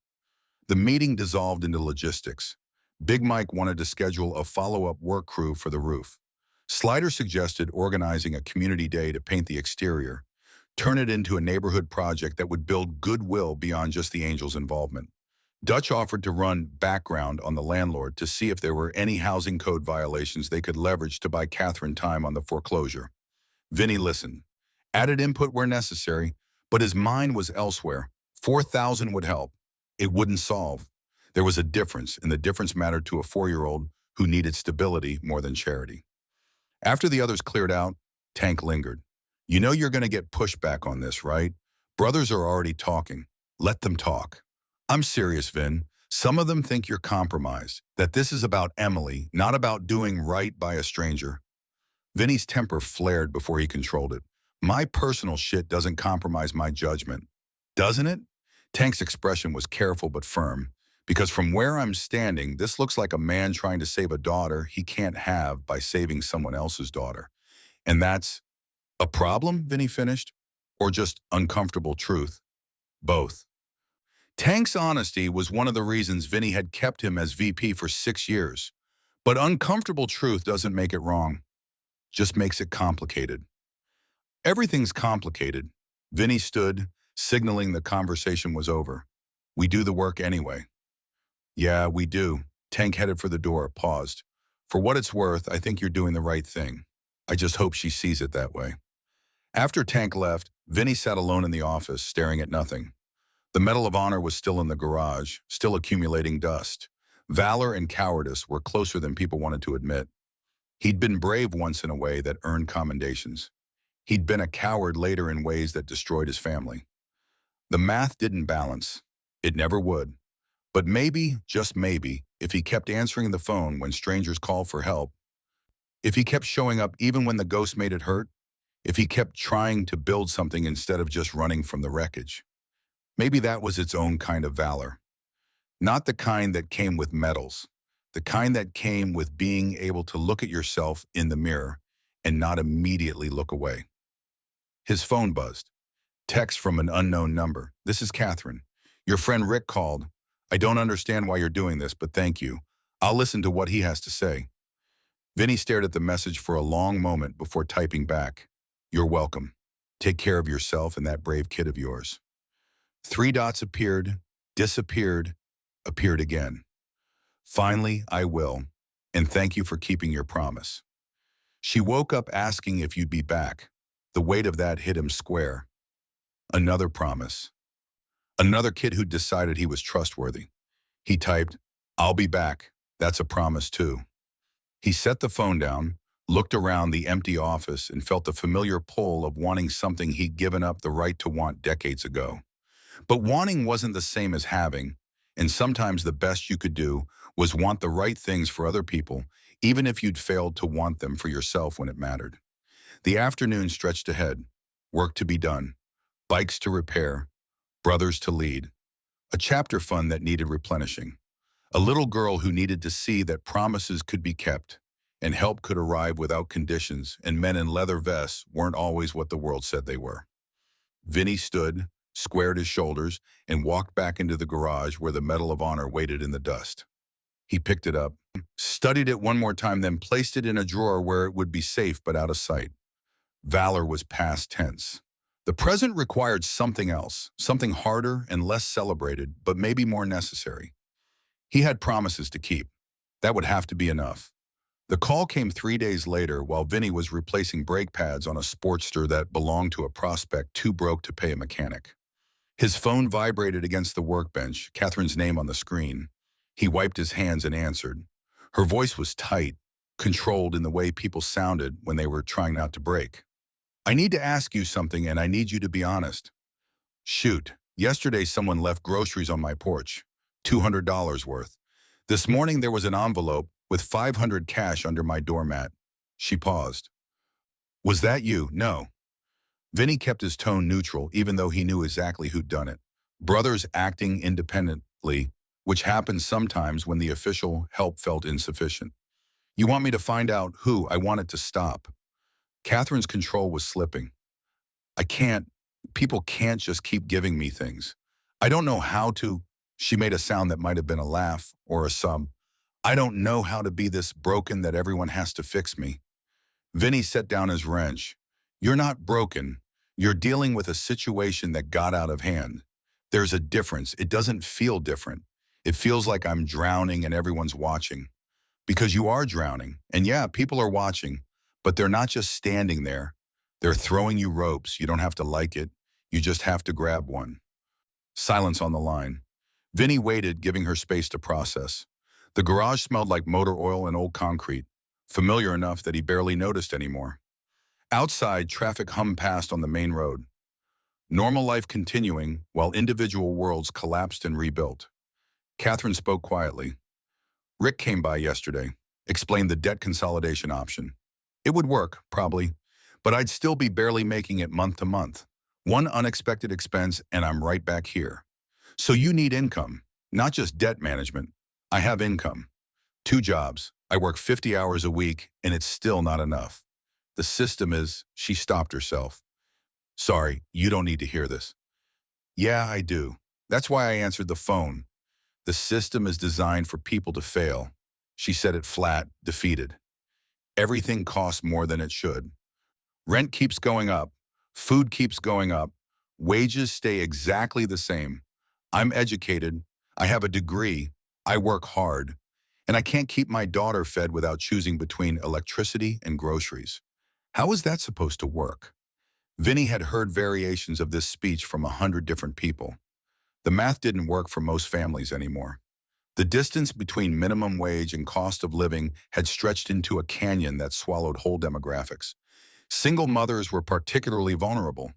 [SPEAKER 1] The meeting dissolved into logistics. Big Mike wanted to schedule a follow-up work crew for the roof. Slider suggested organizing a community day to paint the exterior, turn it into a neighborhood project that would build goodwill beyond just the Angels' involvement. Dutch offered to run background on the landlord to see if there were any housing code violations they could leverage to buy Catherine time on the foreclosure. Vinny listened, added input where necessary, but his mind was elsewhere. 4,000 would help. It wouldn't solve. There was a difference, and the difference mattered to a 4-year-old who needed stability more than charity. After the others cleared out, Tank lingered. You know you're going to get pushback on this, right? Brothers are already talking. Let them talk. I'm serious, Vin. Some of them think you're compromised, that this is about Emily, not about doing right by a stranger. Vinny's temper flared before he controlled it. My personal shit doesn't compromise my judgment. Doesn't it? Tank's expression was careful but firm, because from where I'm standing, this looks like a man trying to save a daughter he can't have by saving someone else's daughter. And that's a problem, Vinny finished, or just uncomfortable truth? Both. Tank's honesty was one of the reasons Vinny had kept him as VP for 6 years. But uncomfortable truth doesn't make it wrong, just makes it complicated. Everything's complicated. Vinny stood, signaling the conversation was over. We do the work anyway. Yeah, we do. Tank headed for the door, paused. For what it's worth, I think you're doing the right thing. I just hope she sees it that way. After Tank left, Vinny sat alone in the office, staring at nothing. The Medal of Honor was still in the garage, still accumulating dust. Valor and cowardice were closer than people wanted to admit. He'd been brave once in a way that earned commendations. He'd been a coward later in ways that destroyed his family. The math didn't balance. It never would. But maybe, just maybe, if he kept answering the phone when strangers called for help, if he kept showing up even when the ghost made it hurt, if he kept trying to build something instead of just running from the wreckage, maybe that was its own kind of valor. Not the kind that came with medals, the kind that came with being able to look at yourself in the mirror and not immediately look away. His phone buzzed. Text from an unknown number. This is Catherine. Your friend Rick called. I don't understand why you're doing this, but thank you. I'll listen to what he has to say. Vinny stared at the message for a long moment before typing back. You're welcome. Take care of yourself and that brave kid of yours. 3 dots appeared, disappeared, appeared again. Finally, I will, and thank you for keeping your promise. She woke up asking if you'd be back. The weight of that hit him square. Another promise. Another kid who decided he was trustworthy. He typed, I'll be back. That's a promise too. He set the phone down, looked around the empty office, and felt the familiar pull of wanting something he'd given up the right to want decades ago. But wanting wasn't the same as having, and sometimes the best you could do was want the right things for other people, even if you'd failed to want them for yourself when it mattered. The afternoon stretched ahead. Work to be done. Bikes to repair. Brothers to lead. A chapter fund that needed replenishing. A little girl who needed to see that promises could be kept, and help could arrive without conditions, and men in leather vests weren't always what the world said they were. Vinny stood, squared his shoulders, and walked back into the garage where the Medal of Honor waited in the dust. He picked it up, studied it one more time, then placed it in a drawer where it would be safe but out of sight. Valor was past tense. The present required something else, something harder and less celebrated, but maybe more necessary. He had promises to keep. That would have to be enough. The call came 3 days later while Vinny was replacing brake pads on a Sportster that belonged to a prospect too broke to pay a mechanic. His phone vibrated against the workbench, Catherine's name on the screen. He wiped his hands and answered. Her voice was tight, controlled in the way people sounded when they were trying not to break. I need to ask you something and I need you to be honest. Shoot, yesterday someone left groceries on my porch, $200 worth. This morning there was an envelope with 500 cash under my doormat. She paused. Was that you? No. Vinny kept his tone neutral even though he knew exactly who'd done it. Brothers acting independently, which happens sometimes when the official help felt insufficient. You want me to find out who? I wanted to stop. Catherine's control was slipping. I can't. People can't just keep giving me things. I don't know how to. She made a sound that might have been a laugh or a sub. I don't know how to be this broken that everyone has to fix me. Vinny set down his wrench. You're not broken. You're dealing with a situation that got out of hand. There's a difference. It doesn't feel different. It feels like I'm drowning and everyone's watching. Because you are drowning. And yeah, people are watching, but they're not just standing there. They're throwing you ropes. You don't have to like it. You just have to grab one. Silence on the line. Vinny waited, giving her space to process. The garage smelled like motor oil and old concrete, familiar enough that he barely noticed anymore. Outside, traffic hummed past on the main road. Normal life continuing while individual worlds collapsed and rebuilt. Catherine spoke quietly. Rick came by yesterday, explained the debt consolidation option. It would work, probably, but I'd still be barely making it month to month. One unexpected expense and I'm right back here. So you need income, not just debt management. I have income. 2 jobs. I work 50 hours a week and it's still not enough. The system is, she stopped herself. Sorry, you don't need to hear this. Yeah, I do. That's why I answered the phone. The system is designed for people to fail. She said it flat, defeated. Everything costs more than it should. Rent keeps going up. Food keeps going up. Wages stay exactly the same. I'm educated. I have a degree. I work hard. And I can't keep my daughter fed without choosing between electricity and groceries. How is that supposed to work? Vinny had heard variations of this speech from 100 different people. The math didn't work for most families anymore. The distance between minimum wage and cost of living had stretched into a canyon that swallowed whole demographics. Single mothers were particularly vulnerable.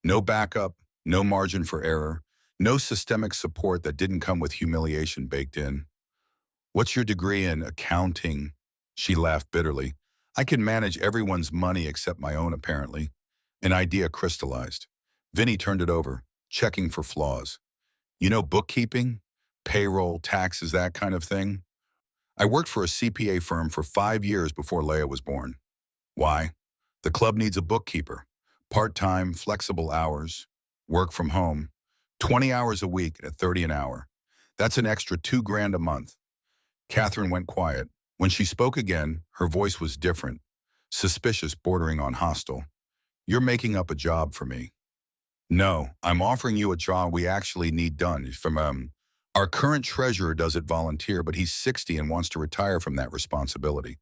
[SPEAKER 1] No backup, no margin for error, no systemic support that didn't come with humiliation baked in. What's your degree in? Accounting? She laughed bitterly. I can manage everyone's money except my own, apparently. An idea crystallized. Vinny turned it over, checking for flaws. You know, bookkeeping, payroll, taxes, that kind of thing? I worked for a CPA firm for 5 years before Leia was born. Why? The club needs a bookkeeper. Part-time, flexible hours, work from home, 20 hours a week at 30 an hour. That's an extra $2,000 a month. Catherine went quiet. When she spoke again, her voice was different, suspicious, bordering on hostile. You're making up a job for me. No, I'm offering you a job we actually need done. Our current treasurer does it volunteer, but he's 60 and wants to retire from that responsibility.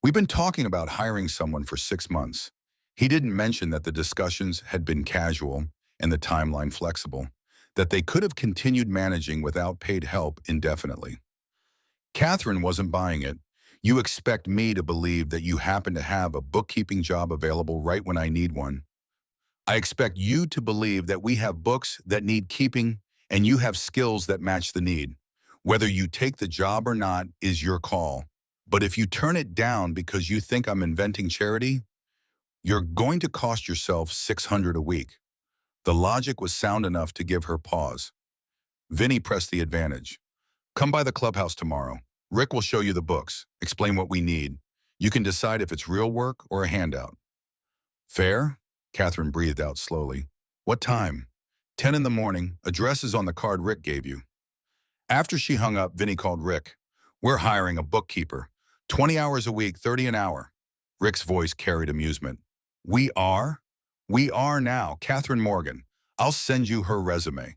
[SPEAKER 1] We've been talking about hiring someone for 6 months. He didn't mention that the discussions had been casual and the timeline flexible, that they could have continued managing without paid help indefinitely. Catherine wasn't buying it. You expect me to believe that you happen to have a bookkeeping job available right when I need one. I expect you to believe that we have books that need keeping and you have skills that match the need. Whether you take the job or not is your call. But if you turn it down because you think I'm inventing charity, you're going to cost yourself $600 a week. The logic was sound enough to give her pause. Vinny pressed the advantage. Come by the clubhouse tomorrow. Rick will show you the books, explain what we need. You can decide if it's real work or a handout. Fair? Catherine breathed out slowly. What time? 10 in the morning. Address is on the card Rick gave you. After she hung up, Vinny called Rick. We're hiring a bookkeeper. 20 hours a week, 30 an hour. Rick's voice carried amusement. We are? We are now. Catherine Morgan. I'll send you her resume.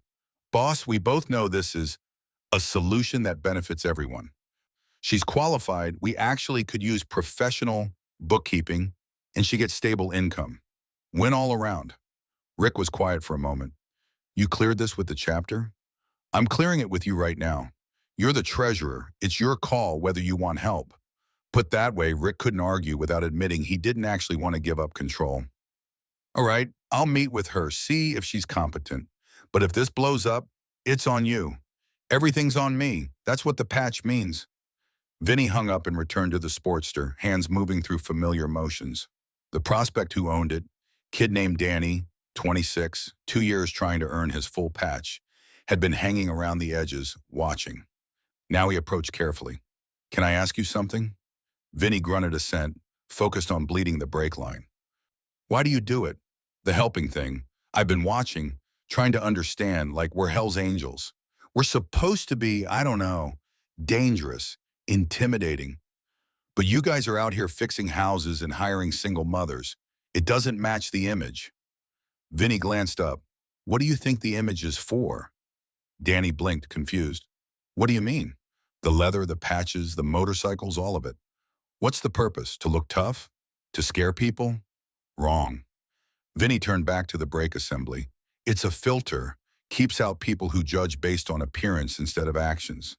[SPEAKER 1] Boss, we both know this is a solution that benefits everyone. She's qualified. We actually could use professional bookkeeping, and she gets stable income. Win all around. Rick was quiet for a moment. You cleared this with the chapter? I'm clearing it with you right now. You're the treasurer. It's your call whether you want help. Put that way, Rick couldn't argue without admitting he didn't actually want to give up control. All right, I'll meet with her, see if she's competent. But if this blows up, it's on you. Everything's on me. That's what the patch means. Vinny hung up and returned to the Sportster, hands moving through familiar motions. The prospect who owned it, kid named Danny, 26, 2 years trying to earn his full patch, had been hanging around the edges, watching. Now he approached carefully. Can I ask you something? Vinny grunted assent, focused on bleeding the brake line. Why do you do it? The helping thing. I've been watching, trying to understand, like we're Hell's Angels. We're supposed to be, I don't know, dangerous, intimidating. But you guys are out here fixing houses and hiring single mothers. It doesn't match the image. Vinny glanced up. What do you think the image is for? Danny blinked, confused. What do you mean? The leather, the patches, the motorcycles, all of it. What's the purpose? To look tough? To scare people? Wrong. Vinny turned back to the brake assembly. It's a filter, keeps out people who judge based on appearance instead of actions.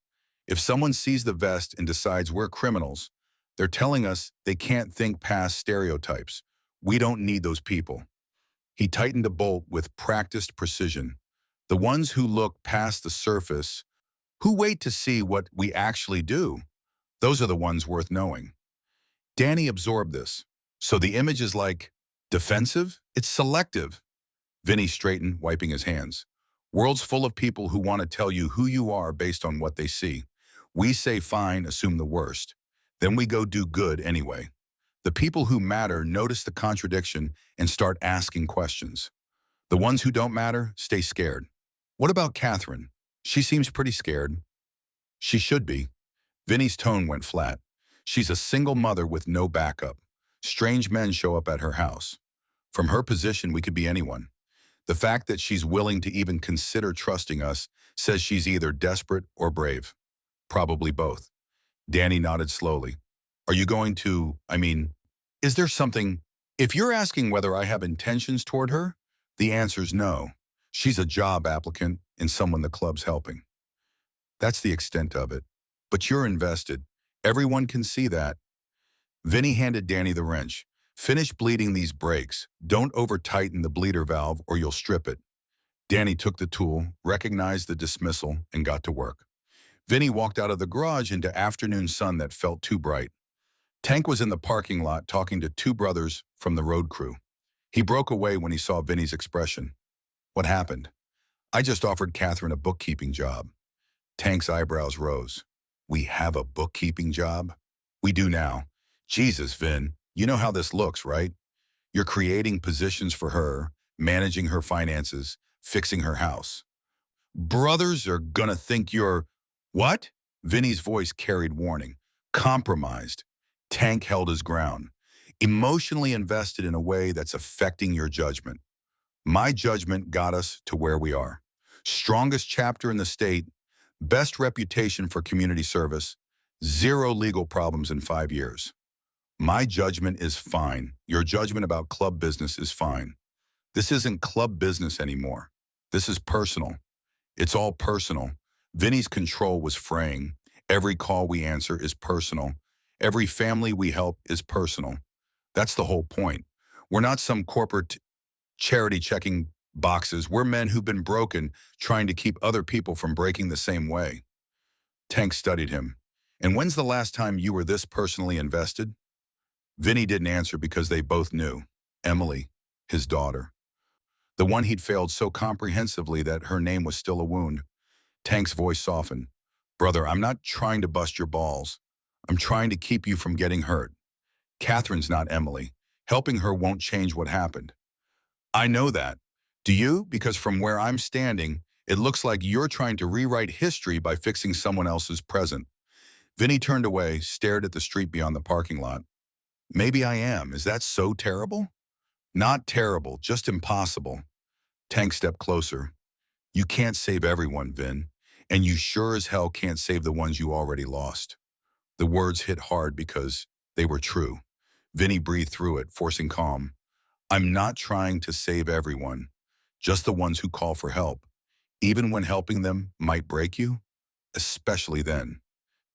[SPEAKER 1] If someone sees the vest and decides we're criminals, they're telling us they can't think past stereotypes. We don't need those people. He tightened the bolt with practiced precision. The ones who look past the surface, who wait to see what we actually do, those are the ones worth knowing. Danny absorbed this. So the image is like defensive? It's selective. Vinny straightened, wiping his hands. World's full of people who want to tell you who you are based on what they see. We say fine, assume the worst. Then we go do good anyway. The people who matter notice the contradiction and start asking questions. The ones who don't matter stay scared. What about Catherine? She seems pretty scared. She should be. Vinny's tone went flat. She's a single mother with no backup. Strange men show up at her house. From her position, we could be anyone. The fact that she's willing to even consider trusting us says she's either desperate or brave. Probably both. Danny nodded slowly. Are you going to, is there something? If you're asking whether I have intentions toward her, the answer's no. She's a job applicant and someone the club's helping. That's the extent of it. But you're invested. Everyone can see that. Vinny handed Danny the wrench. Finish bleeding these brakes. Don't over-tighten the bleeder valve or you'll strip it. Danny took the tool, recognized the dismissal, and got to work. Vinny walked out of the garage into afternoon sun that felt too bright. Tank was in the parking lot talking to two brothers from the road crew. He broke away when he saw Vinny's expression. What happened? I just offered Catherine a bookkeeping job. Tank's eyebrows rose. We have a bookkeeping job? We do now. Jesus, Vin, you know how this looks, right? You're creating positions for her, managing her finances, fixing her house. Brothers are gonna think you're… What? Vinny's voice carried warning. Compromised. Tank held his ground. Emotionally invested in a way that's affecting your judgment. My judgment got us to where we are. Strongest chapter in the state, best reputation for community service, 0 legal problems in 5 years. My judgment is fine. Your judgment about club business is fine. This isn't club business anymore. This is personal. It's all personal. Vinny's control was fraying. Every call we answer is personal. Every family we help is personal. That's the whole point. We're not some corporate charity checking boxes. We're men who've been broken, trying to keep other people from breaking the same way. Tank studied him. And when's the last time you were this personally invested? Vinny didn't answer because they both knew. Emily, his daughter. The one he'd failed so comprehensively that her name was still a wound. Tank's voice softened. Brother, I'm not trying to bust your balls. I'm trying to keep you from getting hurt. Catherine's not Emily. Helping her won't change what happened. I know that. Do you? Because from where I'm standing, it looks like you're trying to rewrite history by fixing someone else's present. Vinny turned away, stared at the street beyond the parking lot. Maybe I am. Is that so terrible? Not terrible, just impossible. Tank stepped closer. You can't save everyone, Vin. And you sure as hell can't save the ones you already lost. The words hit hard because they were true. Vinny breathed through it, forcing calm. I'm not trying to save everyone, just the ones who call for help. Even when helping them might break you? especially then.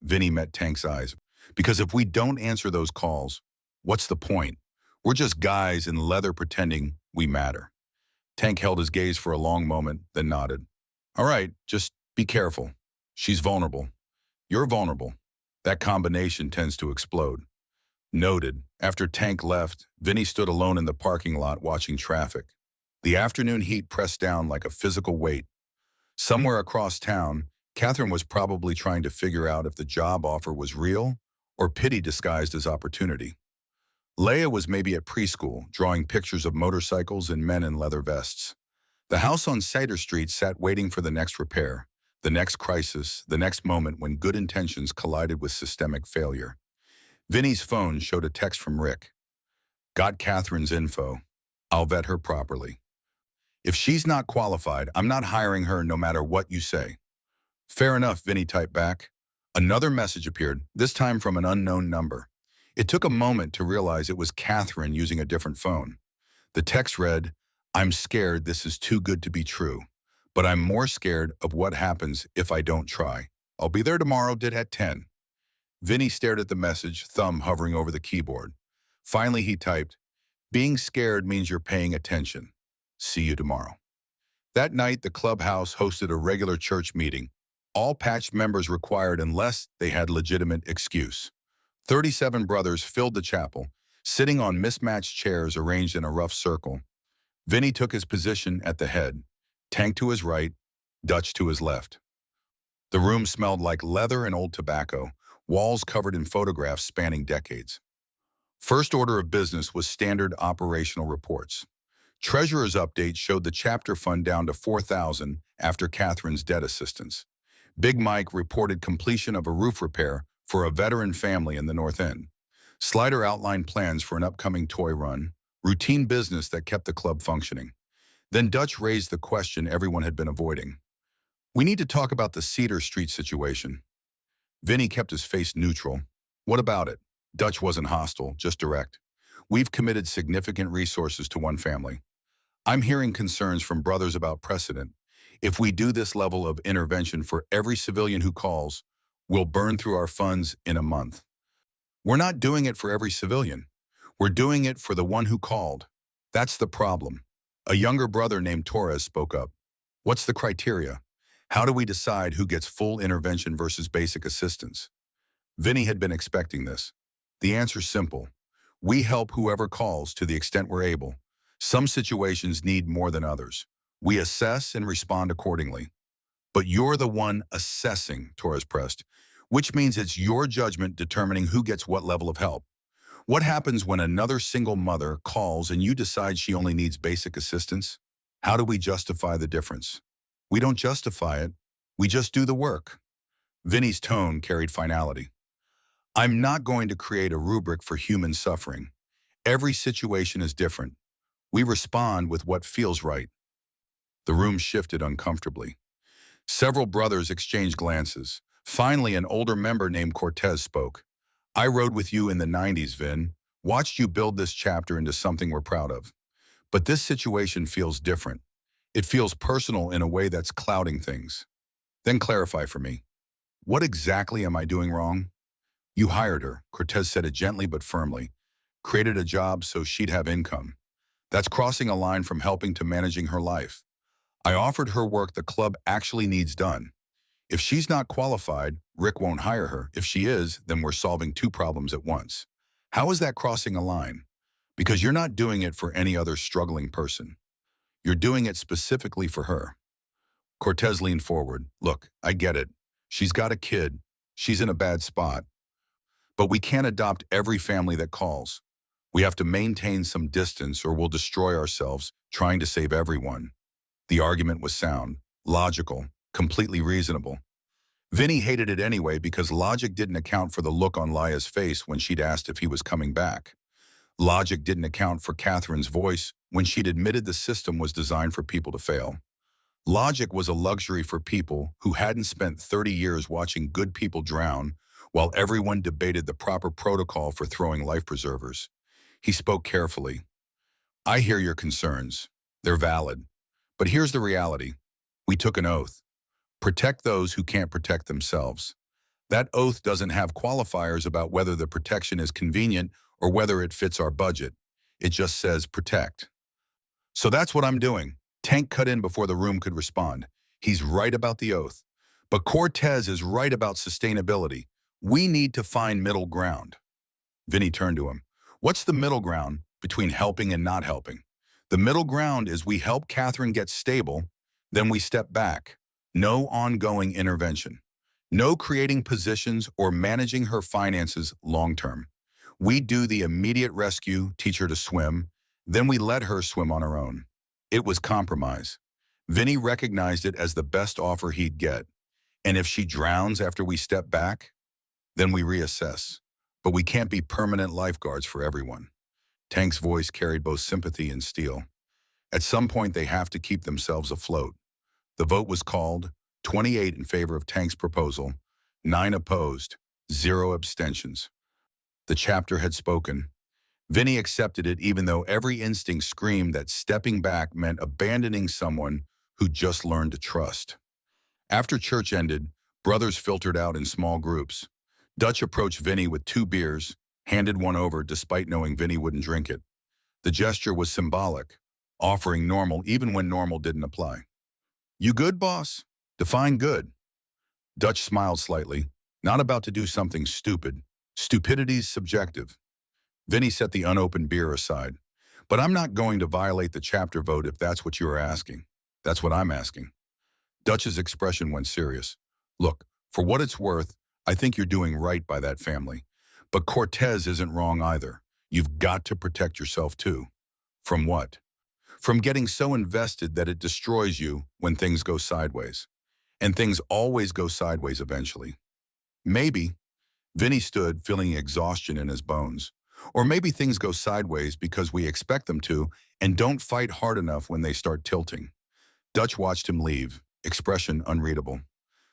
[SPEAKER 1] Vinny met Tank's eyes. Because if we don't answer those calls, what's the point? We're just guys in leather pretending we matter. Tank held his gaze for a long moment, then nodded. All right, just be careful. She's vulnerable. You're vulnerable. That combination tends to explode. Noted. After Tank left, Vinny stood alone in the parking lot watching traffic. The afternoon heat pressed down like a physical weight. Somewhere across town, Catherine was probably trying to figure out if the job offer was real or pity disguised as opportunity. Leia was maybe at preschool, drawing pictures of motorcycles and men in leather vests. The house on Cider Street sat waiting for the next repair, the next crisis, the next moment when good intentions collided with systemic failure. Vinny's phone showed a text from Rick. Got Catherine's info. I'll vet her properly. If she's not qualified, I'm not hiring her no matter what you say. Fair enough, Vinny typed back. Another message appeared, this time from an unknown number. It took a moment to realize it was Catherine using a different phone. The text read, I'm scared this is too good to be true, but I'm more scared of what happens if I don't try. I'll be there tomorrow, did at 10. Vinny stared at the message, thumb hovering over the keyboard. Finally, he typed, being scared means you're paying attention. See you tomorrow. That night, the clubhouse hosted a regular church meeting. All patched members required unless they had legitimate excuse. 37 brothers filled the chapel, sitting on mismatched chairs arranged in a rough circle. Vinny took his position at the head, Tank to his right, Dutch to his left. The room smelled like leather and old tobacco, walls covered in photographs spanning decades. First order of business was standard operational reports. Treasurer's update showed the chapter fund down to $4,000 after Catherine's debt assistance. Big Mike reported completion of a roof repair for a veteran family in the North End. Slider outlined plans for an upcoming toy run, routine business that kept the club functioning. Then Dutch raised the question everyone had been avoiding. We need to talk about the Cedar Street situation. Vinny kept his face neutral. What about it? Dutch wasn't hostile, just direct. We've committed significant resources to one family. I'm hearing concerns from brothers about precedent. If we do this level of intervention for every civilian who calls, we'll burn through our funds in a month. We're not doing it for every civilian. We're doing it for the one who called. That's the problem. A younger brother named Torres spoke up. What's the criteria? How do we decide who gets full intervention versus basic assistance? Vinny had been expecting this. The answer's simple. We help whoever calls to the extent we're able. Some situations need more than others. We assess and respond accordingly. But you're the one assessing, Torres pressed, which means it's your judgment determining who gets what level of help. What happens when another single mother calls and you decide she only needs basic assistance? How do we justify the difference? We don't justify it. We just do the work. Vinny's tone carried finality. I'm not going to create a rubric for human suffering. Every situation is different. We respond with what feels right. The room shifted uncomfortably. Several brothers exchanged glances. Finally, an older member named Cortez spoke. I rode with you in the 90s, Vin. Watched you build this chapter into something we're proud of. But this situation feels different. It feels personal in a way that's clouding things. Then clarify for me. What exactly am I doing wrong? You hired her, Cortez said it gently but firmly. Created a job so she'd have income. That's crossing a line from helping to managing her life. I offered her work the club actually needs done. If she's not qualified, Rick won't hire her. If she is, then we're solving two problems at once. How is that crossing a line? Because you're not doing it for any other struggling person. You're doing it specifically for her. Cortez leaned forward. Look, I get it. She's got a kid. She's in a bad spot. But we can't adopt every family that calls. We have to maintain some distance or we'll destroy ourselves trying to save everyone. The argument was sound, logical, completely reasonable. Vinny hated it anyway because logic didn't account for the look on Laya's face when she'd asked if he was coming back. Logic didn't account for Catherine's voice when she'd admitted the system was designed for people to fail. Logic was a luxury for people who hadn't spent 30 years watching good people drown while everyone debated the proper protocol for throwing life preservers. He spoke carefully. I hear your concerns. They're valid. But here's the reality. We took an oath. Protect those who can't protect themselves. That oath doesn't have qualifiers about whether the protection is convenient or whether it fits our budget. It just says protect. So that's what I'm doing. Tank cut in before the room could respond. He's right about the oath. But Cortez is right about sustainability. We need to find middle ground. Vinny turned to him. What's the middle ground between helping and not helping? The middle ground is we help Catherine get stable, then we step back. No ongoing intervention. No creating positions or managing her finances long term. We do the immediate rescue, teach her to swim, then we let her swim on her own. It was compromise. Vinny recognized it as the best offer he'd get. And if she drowns after we step back, then we reassess. But we can't be permanent lifeguards for everyone. Tank's voice carried both sympathy and steel. At some point, they have to keep themselves afloat. The vote was called, 28 in favor of Tank's proposal, 9 opposed, 0 abstentions. The chapter had spoken. Vinny accepted it even though every instinct screamed that stepping back meant abandoning someone who just learned to trust. After church ended, brothers filtered out in small groups. Dutch approached Vinny with 2 beers, handed one over despite knowing Vinny wouldn't drink it. The gesture was symbolic, offering normal even when normal didn't apply. You good, boss? Define good. Dutch smiled slightly, not about to do something stupid. Stupidity's subjective. Vinny set the unopened beer aside. But I'm not going to violate the chapter vote if that's what you are asking. That's what I'm asking. Dutch's expression went serious. Look, for what it's worth, I think you're doing right by that family. But Cortez isn't wrong either. You've got to protect yourself too. From what? From getting so invested that it destroys you when things go sideways. And things always go sideways eventually. Maybe, Vinny stood feeling exhaustion in his bones. Or maybe things go sideways because we expect them to and don't fight hard enough when they start tilting. Dutch watched him leave, expression unreadable.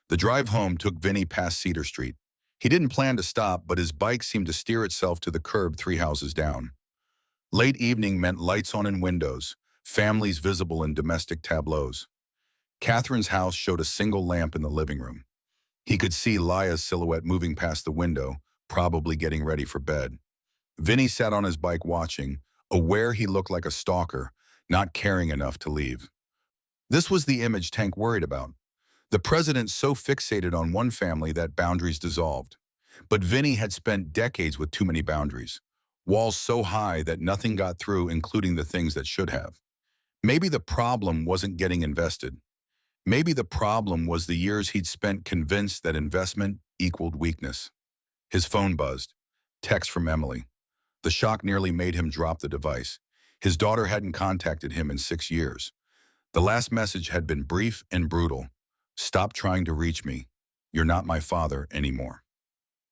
[SPEAKER 1] The drive home took Vinny past Cedar Street. He didn't plan to stop, but his bike seemed to steer itself to the curb 3 houses down. Late evening meant lights on in windows, families visible in domestic tableaus. Catherine's house showed a single lamp in the living room. He could see Laya's silhouette moving past the window, probably getting ready for bed. Vinny sat on his bike watching, aware he looked like a stalker, not caring enough to leave. This was the image Tank worried about. The president so fixated on one family that boundaries dissolved. But Vinny had spent decades with too many boundaries. Walls so high that nothing got through, including the things that should have. Maybe the problem wasn't getting invested. Maybe the problem was the years he'd spent convinced that investment equaled weakness. His phone buzzed. Text from Emily. The shock nearly made him drop the device. His daughter hadn't contacted him in 6 years. The last message had been brief and brutal. Stop trying to reach me. You're not my father anymore.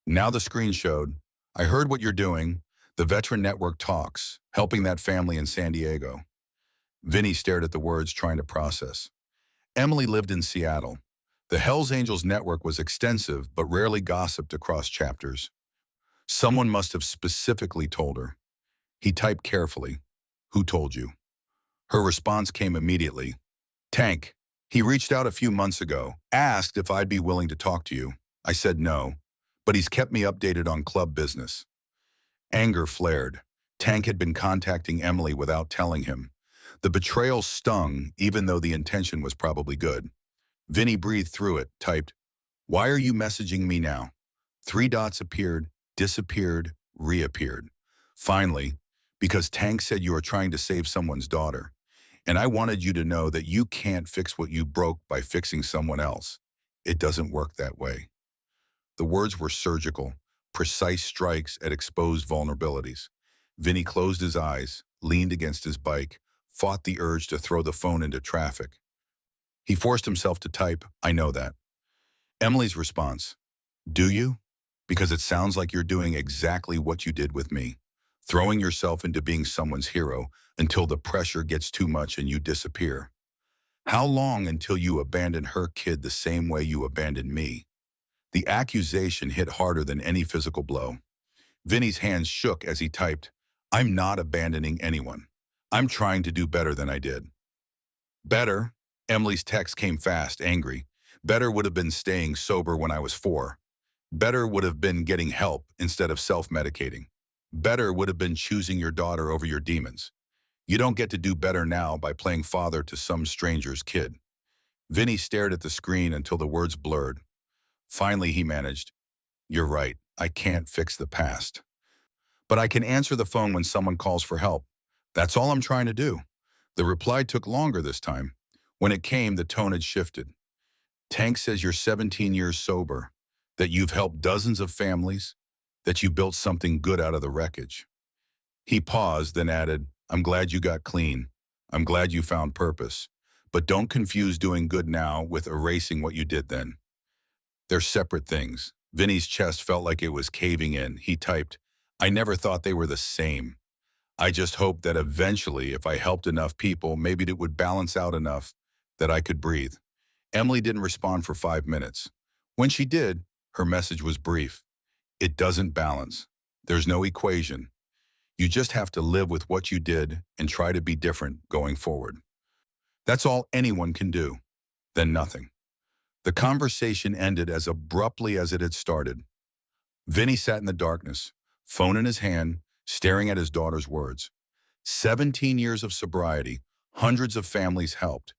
[SPEAKER 1] Now the screen showed, I heard what you're doing. The Veteran Network talks, helping that family in San Diego. Vinny stared at the words, trying to process. Emily lived in Seattle. The Hells Angels network was extensive but rarely gossiped across chapters. Someone must have specifically told her. He typed carefully, who told you? Her response came immediately. Tank. He reached out a few months ago, asked if I'd be willing to talk to you. I said no, but he's kept me updated on club business. Anger flared. Tank had been contacting Emily without telling him. The betrayal stung, even though the intention was probably good. Vinny breathed through it, typed, why are you messaging me now? 3 dots appeared, disappeared, reappeared. Finally, because Tank said you are trying to save someone's daughter. And I wanted you to know that you can't fix what you broke by fixing someone else. It doesn't work that way. The words were surgical, precise strikes at exposed vulnerabilities. Vinny closed his eyes, leaned against his bike, fought the urge to throw the phone into traffic. He forced himself to type, I know that. Emily's response, do you? Because it sounds like you're doing exactly what you did with me, throwing yourself into being someone's hero until the pressure gets too much and you disappear. How long until you abandon her kid the same way you abandoned me? The accusation hit harder than any physical blow. Vinny's hands shook as he typed, I'm not abandoning anyone. I'm trying to do better than I did. Better? Emily's text came fast, angry. Better would have been staying sober when I was 4. Better would have been getting help instead of self-medicating. Better would have been choosing your daughter over your demons. You don't get to do better now by playing father to some stranger's kid. Vinny stared at the screen until the words blurred. Finally, he managed, "You're right, I can't fix the past. But I can answer the phone when someone calls for help. That's all I'm trying to do." The reply took longer this time. When it came, the tone had shifted. "Tank says you're 17 years sober, that you've helped dozens of families, that you built something good out of the wreckage." He paused, then added, "I'm glad you got clean. I'm glad you found purpose. But don't confuse doing good now with erasing what you did then. They're separate things." Vinny's chest felt like it was caving in. He typed, "I never thought they were the same. I just hoped that eventually, if I helped enough people, maybe it would balance out enough that I could breathe." Emily didn't respond for 5 minutes. When she did, her message was brief. "It doesn't balance. There's no equation. You just have to live with what you did and try to be different going forward. That's all anyone can do." Then nothing. The conversation ended as abruptly as it had started. Vinny sat in the darkness, phone in his hand, staring at his daughter's words. 17 years of sobriety, hundreds of families helped.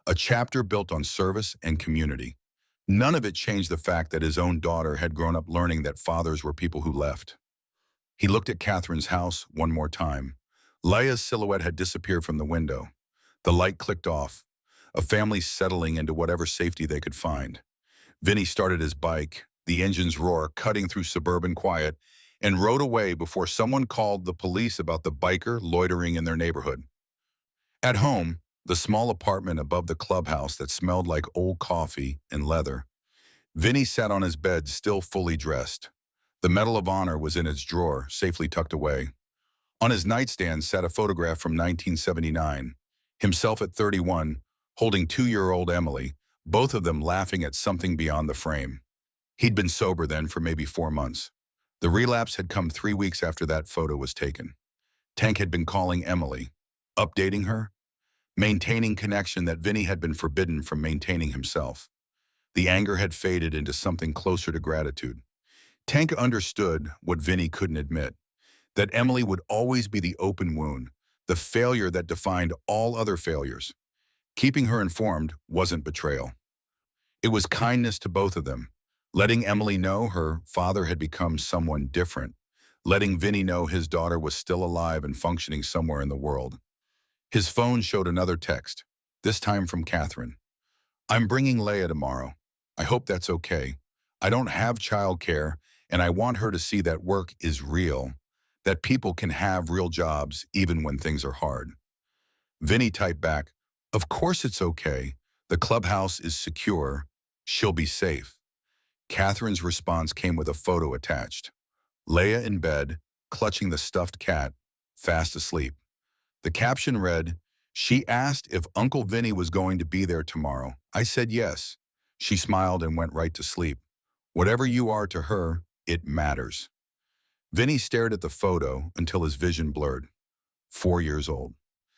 [SPEAKER 1] A chapter built on service and community. None of it changed the fact that his own daughter had grown up learning that fathers were people who left. He looked at Catherine's house one more time. Leia's silhouette had disappeared from the window. The light clicked off, a family settling into whatever safety they could find. Vinny started his bike, the engine's roar cutting through suburban quiet, and rode away before someone called the police about the biker loitering in their neighborhood. At home, the small apartment above the clubhouse that smelled like old coffee and leather, Vinny sat on his bed, still fully dressed. The Medal of Honor was in its drawer, safely tucked away. On his nightstand sat a photograph from 1979, himself at 31, holding 2-year-old Emily, both of them laughing at something beyond the frame. He'd been sober then for maybe 4 months. The relapse had come 3 weeks after that photo was taken. Tank had been calling Emily, updating her, maintaining connection that Vinny had been forbidden from maintaining himself. The anger had faded into something closer to gratitude. Tank understood what Vinny couldn't admit, that Emily would always be the open wound, the failure that defined all other failures. Keeping her informed wasn't betrayal. It was kindness to both of them, letting Emily know her father had become someone different, letting Vinny know his daughter was still alive and functioning somewhere in the world. His phone showed another text, this time from Catherine. "I'm bringing Leia tomorrow. I hope that's okay. I don't have childcare, and I want her to see that work is real, that people can have real jobs even when things are hard." Vinny typed back, "Of course it's okay. The clubhouse is secure. She'll be safe." Catherine's response came with a photo attached. Leia in bed, clutching the stuffed cat, fast asleep. The caption read, "She asked if Uncle Vinny was going to be there tomorrow. I said yes. She smiled and went right to sleep. Whatever you are to her, it matters." Vinny stared at the photo until his vision blurred. 4 years old.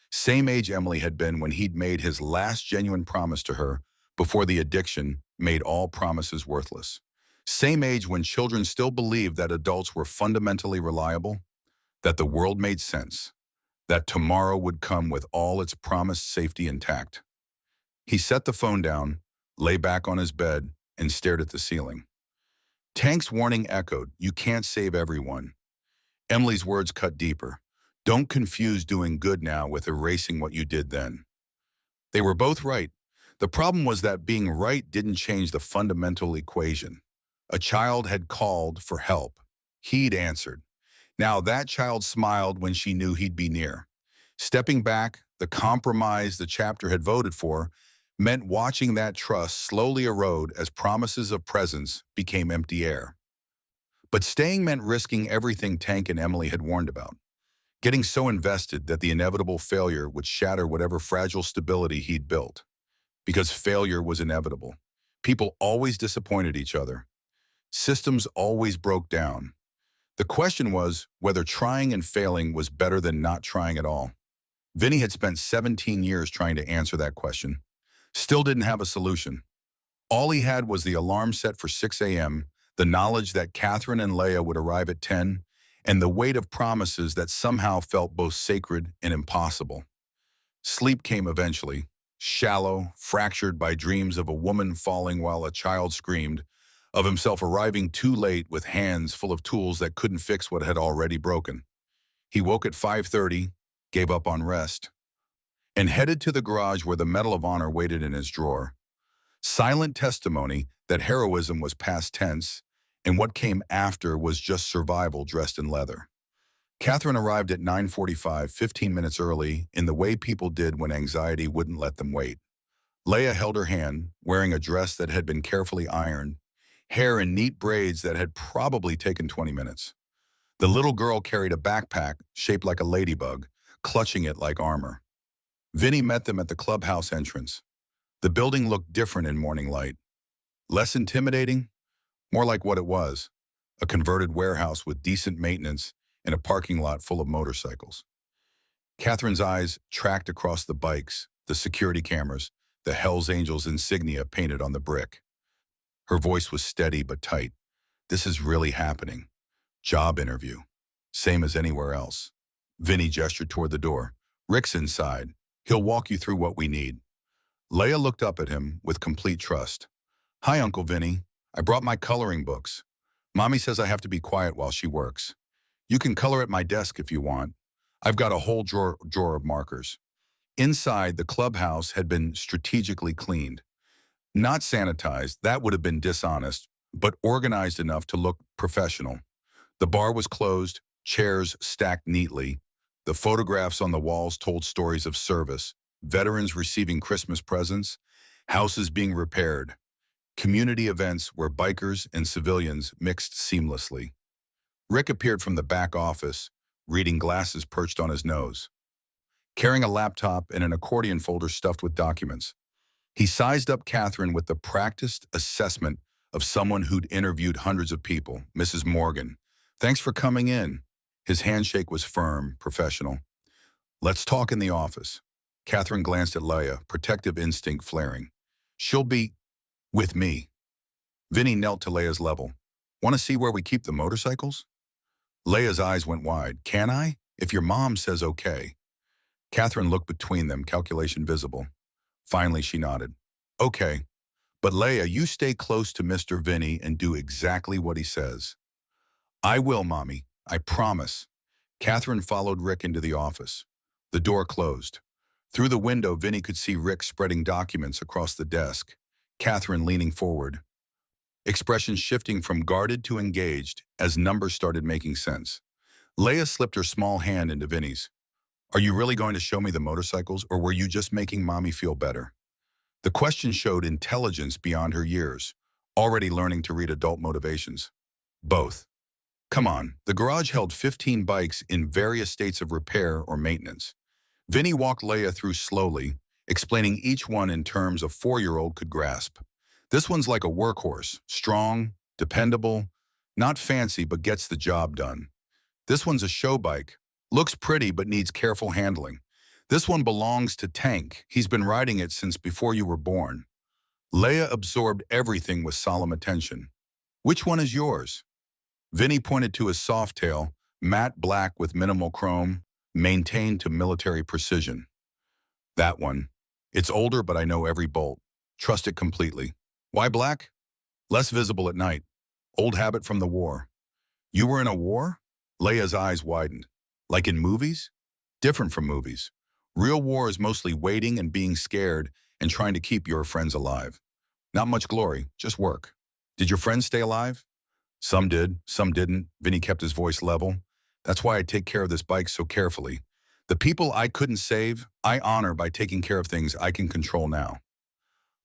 [SPEAKER 1] Same age Emily had been when he'd made his last genuine promise to her before the addiction made all promises worthless. Same age when children still believed that adults were fundamentally reliable, that the world made sense, that tomorrow would come with all its promised safety intact. He set the phone down, lay back on his bed, and stared at the ceiling. Tank's warning echoed, "You can't save everyone." Emily's words cut deeper. "Don't confuse doing good now with erasing what you did then." They were both right. The problem was that being right didn't change the fundamental equation. A child had called for help. He'd answered. Now that child smiled when she knew he'd be near. Stepping back, the compromise the chapter had voted for, meant watching that trust slowly erode as promises of presence became empty air. But staying meant risking everything Tank and Emily had warned about. Getting so invested that the inevitable failure would shatter whatever fragile stability he'd built. Because failure was inevitable. People always disappointed each other. Systems always broke down. The question was whether trying and failing was better than not trying at all. Vinny had spent 17 years trying to answer that question. Still didn't have a solution. All he had was the alarm set for 6 a.m., the knowledge that Catherine and Leia would arrive at 10, and the weight of promises that somehow felt both sacred and impossible. Sleep came eventually, shallow, fractured by dreams of a woman falling while a child screamed, of himself arriving too late with hands full of tools that couldn't fix what had already broken. He woke at 5:30, gave up on rest, and headed to the garage where the Medal of Honor waited in his drawer. Silent testimony that heroism was past tense, and what came after was just survival dressed in leather. Catherine arrived at 9:45, 15 minutes early, in the way people did when anxiety wouldn't let them wait. Leia held her hand, wearing a dress that had been carefully ironed, hair in neat braids that had probably taken 20 minutes. The little girl carried a backpack shaped like a ladybug, clutching it like armor. Vinny met them at the clubhouse entrance. The building looked different in morning light. Less intimidating, more like what it was, a converted warehouse with decent maintenance and a parking lot full of motorcycles. Catherine's eyes tracked across the bikes, the security cameras, the Hells Angels insignia painted on the brick. Her voice was steady but tight. This is really happening. Job interview. Same as anywhere else. Vinny gestured toward the door. Rick's inside. He'll walk you through what we need. Leia looked up at him with complete trust. Hi, Uncle Vinny. I brought my coloring books. Mommy says I have to be quiet while she works. You can color at my desk if you want. I've got a whole drawer of markers. Inside, the clubhouse had been strategically cleaned. Not sanitized, that would have been dishonest, but organized enough to look professional. The bar was closed, chairs stacked neatly. The photographs on the walls told stories of service, veterans receiving Christmas presents, houses being repaired, community events where bikers and civilians mixed seamlessly. Rick appeared from the back office, reading glasses perched on his nose, carrying a laptop and an accordion folder stuffed with documents. He sized up Catherine with the practiced assessment of someone who'd interviewed hundreds of people. Mrs. Morgan, thanks for coming in. His handshake was firm, professional. Let's talk in the office. Catherine glanced at Leia, protective instinct flaring. She'll be with me. Vinny knelt to Leia's level. Want to see where we keep the motorcycles? Leia's eyes went wide. Can I? If your mom says okay. Catherine looked between them, calculation visible. Finally, she nodded. Okay. But Leia, you stay close to Mr. Vinny and do exactly what he says. I will, Mommy. I promise. Catherine followed Rick into the office. The door closed. Through the window, Vinny could see Rick spreading documents across the desk, Catherine leaning forward, expressions shifting from guarded to engaged as numbers started making sense. Leia slipped her small hand into Vinny's. Are you really going to show me the motorcycles, or were you just making Mommy feel better? The question showed intelligence beyond her years, already learning to read adult motivations. Both. Come on, the garage held 15 bikes in various states of repair or maintenance. Vinny walked Leia through slowly, explaining each one in terms a 4-year-old could grasp. This one's like a workhorse, strong, dependable, not fancy but gets the job done. This one's a show bike, looks pretty but needs careful handling. This one belongs to Tank. He's been riding it since before you were born. Leia absorbed everything with solemn attention. Which one is yours? Vinny pointed to his Softail, matte black with minimal chrome, maintained to military precision. That one. It's older, but I know every bolt. Trust it completely. Why black? Less visible at night. Old habit from the war. You were in a war? Leia's eyes widened. Like in movies? Different from movies. Real war is mostly waiting and being scared and trying to keep your friends alive. Not much glory, just work. Did your friends stay alive? Some did, some didn't. Vinny kept his voice level. That's why I take care of this bike so carefully. The people I couldn't save, I honor by taking care of things I can control now.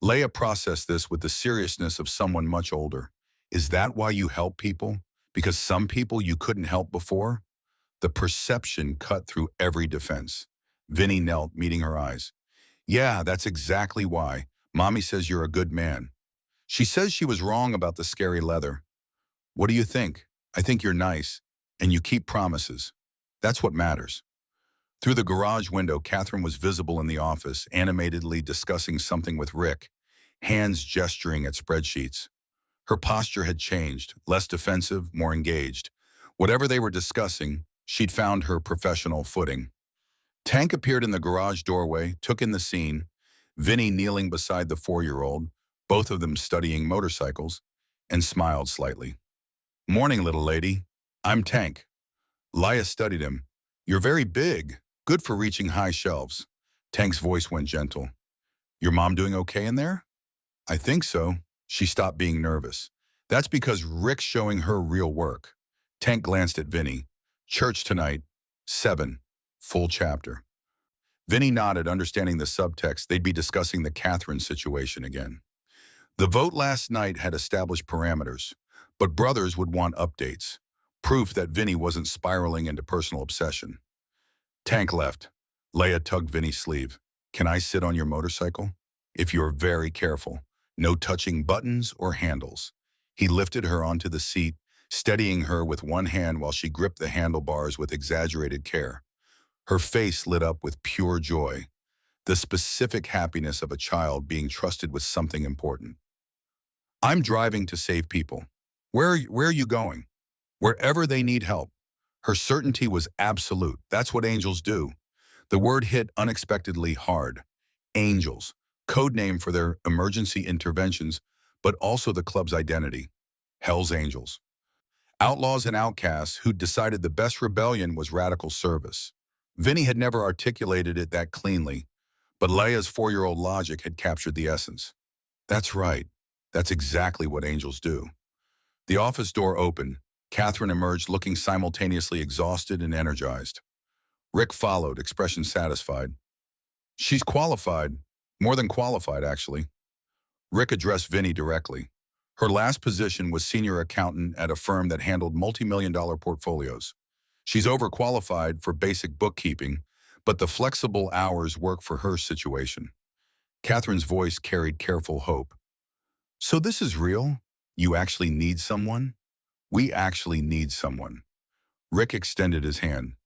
[SPEAKER 1] Leia processed this with the seriousness of someone much older. Is that why you help people? Because some people you couldn't help before? The perception cut through every defense. Vinny knelt, meeting her eyes. Yeah, that's exactly why. Mommy says you're a good man. She says she was wrong about the scary leather. What do you think? I think you're nice, and you keep promises. That's what matters. Through the garage window, Catherine was visible in the office, animatedly discussing something with Rick, hands gesturing at spreadsheets. Her posture had changed, less defensive, more engaged. Whatever they were discussing, she'd found her professional footing. Tank appeared in the garage doorway, took in the scene, Vinny kneeling beside the 4-year-old, both of them studying motorcycles, and smiled slightly. "Morning, little lady. I'm Tank." Laya studied him. "You're very big. Good for reaching high shelves." Tank's voice went gentle. "Your mom doing okay in there?" "I think so." She stopped being nervous. "That's because Rick's showing her real work." Tank glanced at Vinny. "Church tonight, 7, full chapter." Vinny nodded, understanding the subtext. They'd be discussing the Catherine situation again. The vote last night had established parameters, but brothers would want updates, proof that Vinny wasn't spiraling into personal obsession. Tank left. Leia tugged Vinny's sleeve. "Can I sit on your motorcycle?" "If you're very careful. No touching buttons or handles." He lifted her onto the seat, steadying her with one hand while she gripped the handlebars with exaggerated care. Her face lit up with pure joy, the specific happiness of a child being trusted with something important. "I'm driving to save people." Where are you going?" "Wherever they need help." Her certainty was absolute. That's what angels do. The word hit unexpectedly hard. Angels, code name for their emergency interventions, but also the club's identity. Hell's Angels. Outlaws and outcasts who decided the best rebellion was radical service. Vinny had never articulated it that cleanly, but Leia's 4-year-old logic had captured the essence. That's right. That's exactly what angels do. The office door opened. Catherine emerged looking simultaneously exhausted and energized. Rick followed, expression satisfied. "She's qualified. More than qualified, actually." Rick addressed Vinny directly. Her last position was senior accountant at a firm that handled multi-million-dollar portfolios. "She's overqualified for basic bookkeeping, but the flexible hours work for her situation." Catherine's voice carried careful hope. "So this is real? You actually need someone?" "We actually need someone." Rick extended his hand.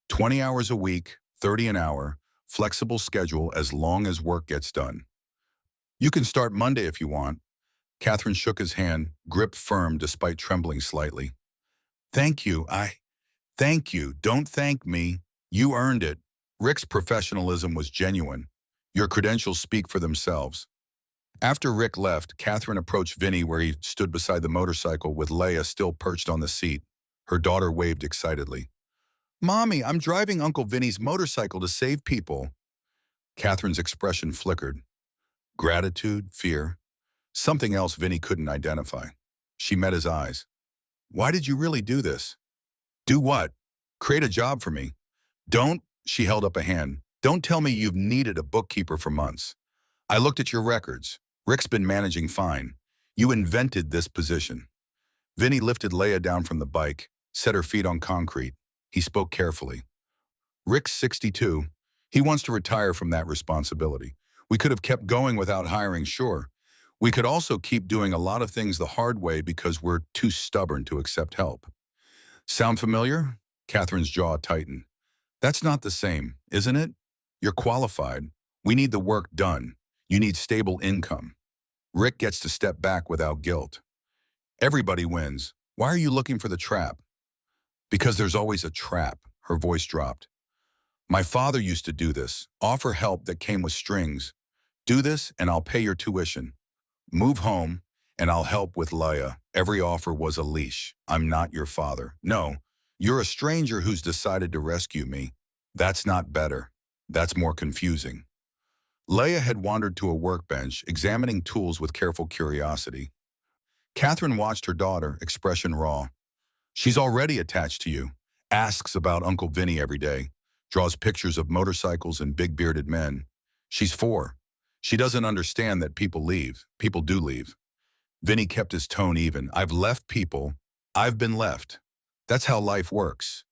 [SPEAKER 1] 20 hours a week, 30 an hour, flexible schedule as long as work gets done. "You can start Monday if you want." Catherine shook his hand, gripped firm despite trembling slightly. "Thank you. Thank you. Don't thank me. You earned it." Rick's professionalism was genuine. Your credentials speak for themselves. After Rick left, Catherine approached Vinny where he stood beside the motorcycle with Leia still perched on the seat. Her daughter waved excitedly. "Mommy, I'm driving Uncle Vinny's motorcycle to save people." Catherine's expression flickered. Gratitude, fear, something else Vinny couldn't identify. She met his eyes. "Why did you really do this?" "Do what?" "Create a job for me." "Don't," she held up a hand, "don't tell me you've needed a bookkeeper for months. I looked at your records. Rick's been managing fine. You invented this position." Vinny lifted Leia down from the bike, set her feet on concrete. He spoke carefully. "Rick's 62. He wants to retire from that responsibility. We could have kept going without hiring, sure. We could also keep doing a lot of things the hard way because we're too stubborn to accept help." "Sound familiar?" Catherine's jaw tightened. "That's not the same, isn't it? You're qualified. We need the work done. You need stable income. Rick gets to step back without guilt. Everybody wins. Why are you looking for the trap?" "Because there's always a trap." Her voice dropped. "My father used to do this, offer help that came with strings. Do this and I'll pay your tuition. Move home and I'll help with Leia. Every offer was a leash. I'm not your father. No, you're a stranger who's decided to rescue me. That's not better. That's more confusing." Leia had wandered to a workbench, examining tools with careful curiosity. Catherine watched her daughter, expression raw. "She's already attached to you. Asks about Uncle Vinny every day. Draws pictures of motorcycles and big bearded men. She's 4. She doesn't understand that people leave. People do leave." Vinny kept his tone even. "I've left people. I've been left. That's how life works.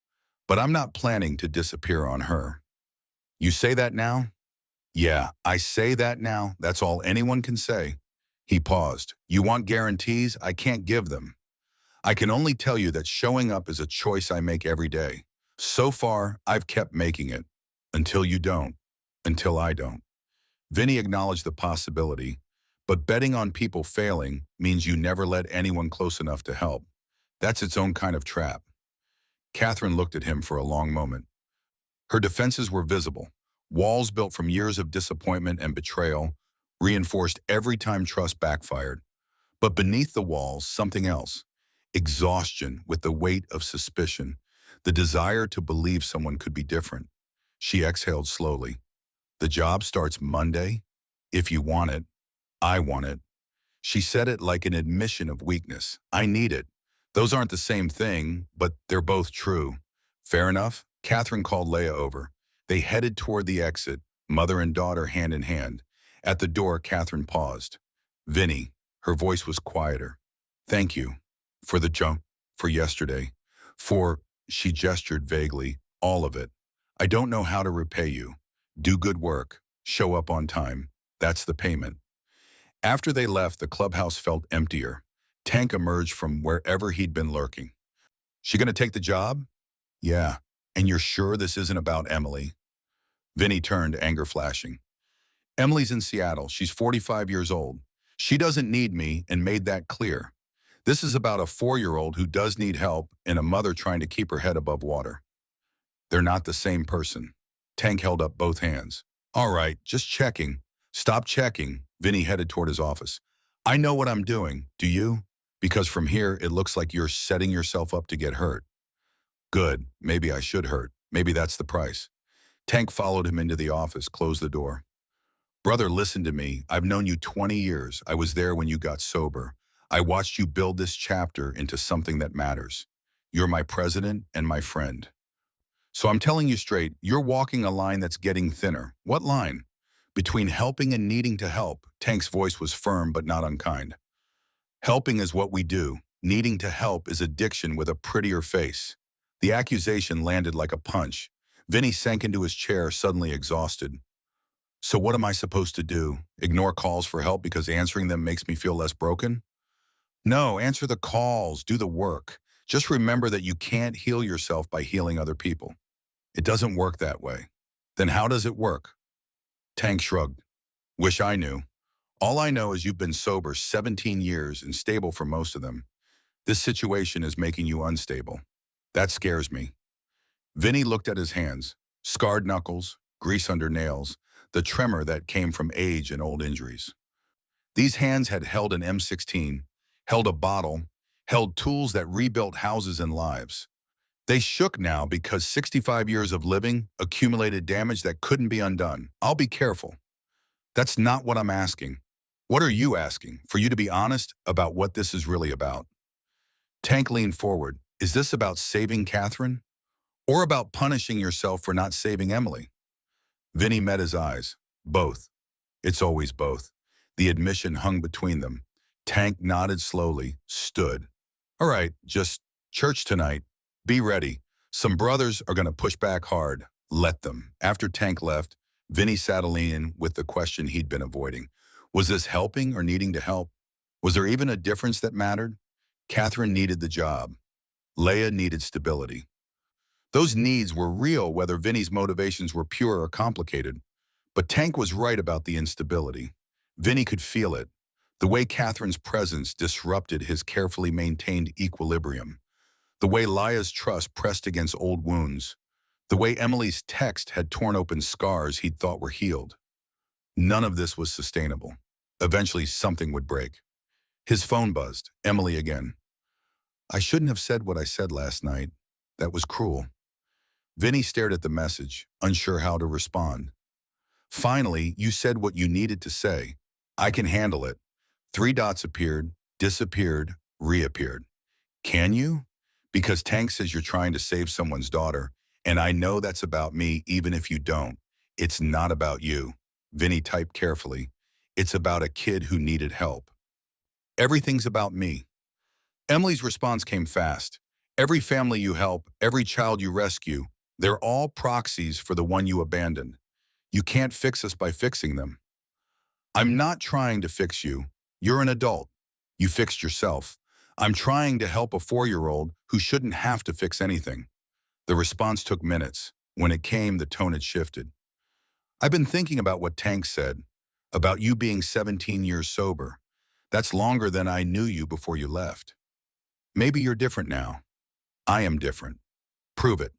[SPEAKER 1] But I'm not planning to disappear on her." "You say that now?" "Yeah, I say that now. That's all anyone can say." He paused. "You want guarantees? I can't give them. I can only tell you that showing up is a choice I make every day. So far, I've kept making it. Until you don't. Until I don't." Vinny acknowledged the possibility, But betting on people failing means you never let anyone close enough to help. That's its own kind of trap. Catherine looked at him for a long moment. Her defenses were visible. Walls built from years of disappointment and betrayal, reinforced every time trust backfired. But beneath the walls, something else. Exhaustion with the weight of suspicion, the desire to believe someone could be different. She exhaled slowly. The job starts Monday. If you want it, I want it. She said it like an admission of weakness. I need it. Those aren't the same thing, but they're both true. Fair enough. Catherine called Leia over. They headed toward the exit, mother and daughter hand in hand. At the door, Catherine paused. Vinny, her voice was quieter. Thank you. For the junk, for yesterday. For, she gestured vaguely, all of it. I don't know how to repay you. Do good work. Show up on time. That's the payment. After they left, the clubhouse felt emptier. Tank emerged from wherever he'd been lurking. She gonna take the job? Yeah. And you're sure this isn't about Emily? Vinny turned, anger flashing. Emily's in Seattle. She's 45 years old. She doesn't need me and made that clear. This is about a 4-year-old who does need help and a mother trying to keep her head above water. They're not the same person. Tank held up both hands. All right, just checking. Stop checking. Vinny headed toward his office. I know what I'm doing. Do you? Because from here, it looks like you're setting yourself up to get hurt. Good. Maybe I should hurt. Maybe that's the price. Tank followed him into the office, closed the door. Brother, listen to me. I've known you 20 years. I was there when you got sober. I watched you build this chapter into something that matters. You're my president and my friend. So I'm telling you straight, you're walking a line that's getting thinner. What line? Between helping and needing to help. Tank's voice was firm but not unkind. Helping is what we do. Needing to help is addiction with a prettier face. The accusation landed like a punch. Vinny sank into his chair, suddenly exhausted. So what am I supposed to do? Ignore calls for help because answering them makes me feel less broken? No, answer the calls, do the work. Just remember that you can't heal yourself by healing other people. It doesn't work that way. Then how does it work? Tank shrugged. Wish I knew. All I know is you've been sober 17 years and stable for most of them. This situation is making you unstable. That scares me. Vinny looked at his hands, scarred knuckles, grease under nails, the tremor that came from age and old injuries. These hands had held an M16, held a bottle, held tools that rebuilt houses and lives. They shook now because 65 years of living accumulated damage that couldn't be undone. I'll be careful. That's not what I'm asking. What are you asking? For you to be honest about what this is really about. Tank leaned forward. Is this about saving Catherine? Or about punishing yourself for not saving Emily? Vinny met his eyes. Both. It's always both. The admission hung between them. Tank nodded slowly, stood. All right, just church tonight. Be ready. Some brothers are going to push back hard. Let them. After Tank left, Vinny settled in with the question he'd been avoiding. Was this helping or needing to help? Was there even a difference that mattered? Catherine needed the job. Leia needed stability. Those needs were real, whether Vinny's motivations were pure or complicated. But Tank was right about the instability. Vinny could feel it. The way Catherine's presence disrupted his carefully maintained equilibrium. The way Leia's trust pressed against old wounds. The way Emily's text had torn open scars he'd thought were healed. None of this was sustainable. Eventually, something would break. His phone buzzed. Emily again. I shouldn't have said what I said last night. That was cruel. Vinny stared at the message, unsure how to respond. Finally, you said what you needed to say. I can handle it. 3 dots appeared, disappeared, reappeared. Can you? Because Tank says you're trying to save someone's daughter, and I know that's about me even if you don't. It's not about you. Vinny typed carefully. It's about a kid who needed help. Everything's about me. Emily's response came fast. Every family you help, every child you rescue, they're all proxies for the one you abandoned. You can't fix us by fixing them. I'm not trying to fix you. You're an adult. You fixed yourself. I'm trying to help a 4-year-old who shouldn't have to fix anything. The response took minutes. When it came, the tone had shifted. I've been thinking about what Tank said. About you being 17 years sober. That's longer than I knew you before you left. Maybe you're different now. I am different. Prove it.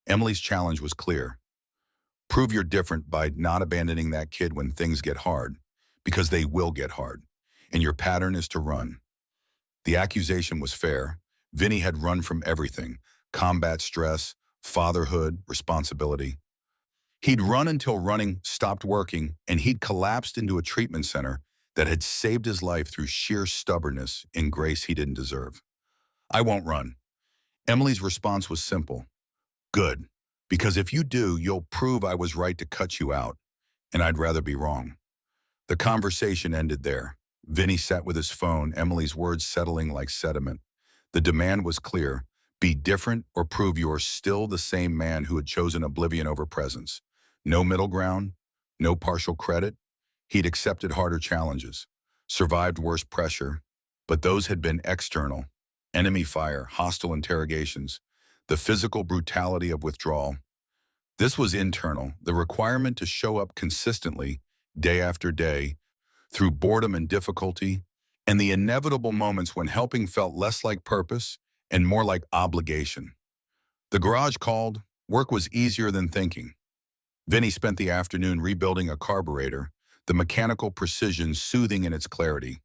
[SPEAKER 1] Emily's challenge was clear. Prove you're different by not abandoning that kid when things get hard, because they will get hard, and your pattern is to run. The accusation was fair. Vinny had run from everything: combat stress, fatherhood, responsibility. He'd run until running stopped working, and he'd collapsed into a treatment center that had saved his life through sheer stubbornness and grace he didn't deserve. I won't run. Emily's response was simple. Good, because if you do, you'll prove I was right to cut you out, and I'd rather be wrong. The conversation ended there. Vinny sat with his phone, Emily's words settling like sediment. The demand was clear: be different or prove you're still the same man who had chosen oblivion over presence. No middle ground, no partial credit. He'd accepted harder challenges, survived worse pressure, but those had been external. Enemy fire, hostile interrogations, the physical brutality of withdrawal. This was internal, the requirement to show up consistently, day after day, through boredom and difficulty, and the inevitable moments when helping felt less like purpose and more like obligation. The garage called. Work was easier than thinking. Vinny spent the afternoon rebuilding a carburetor, the mechanical precision soothing in its clarity.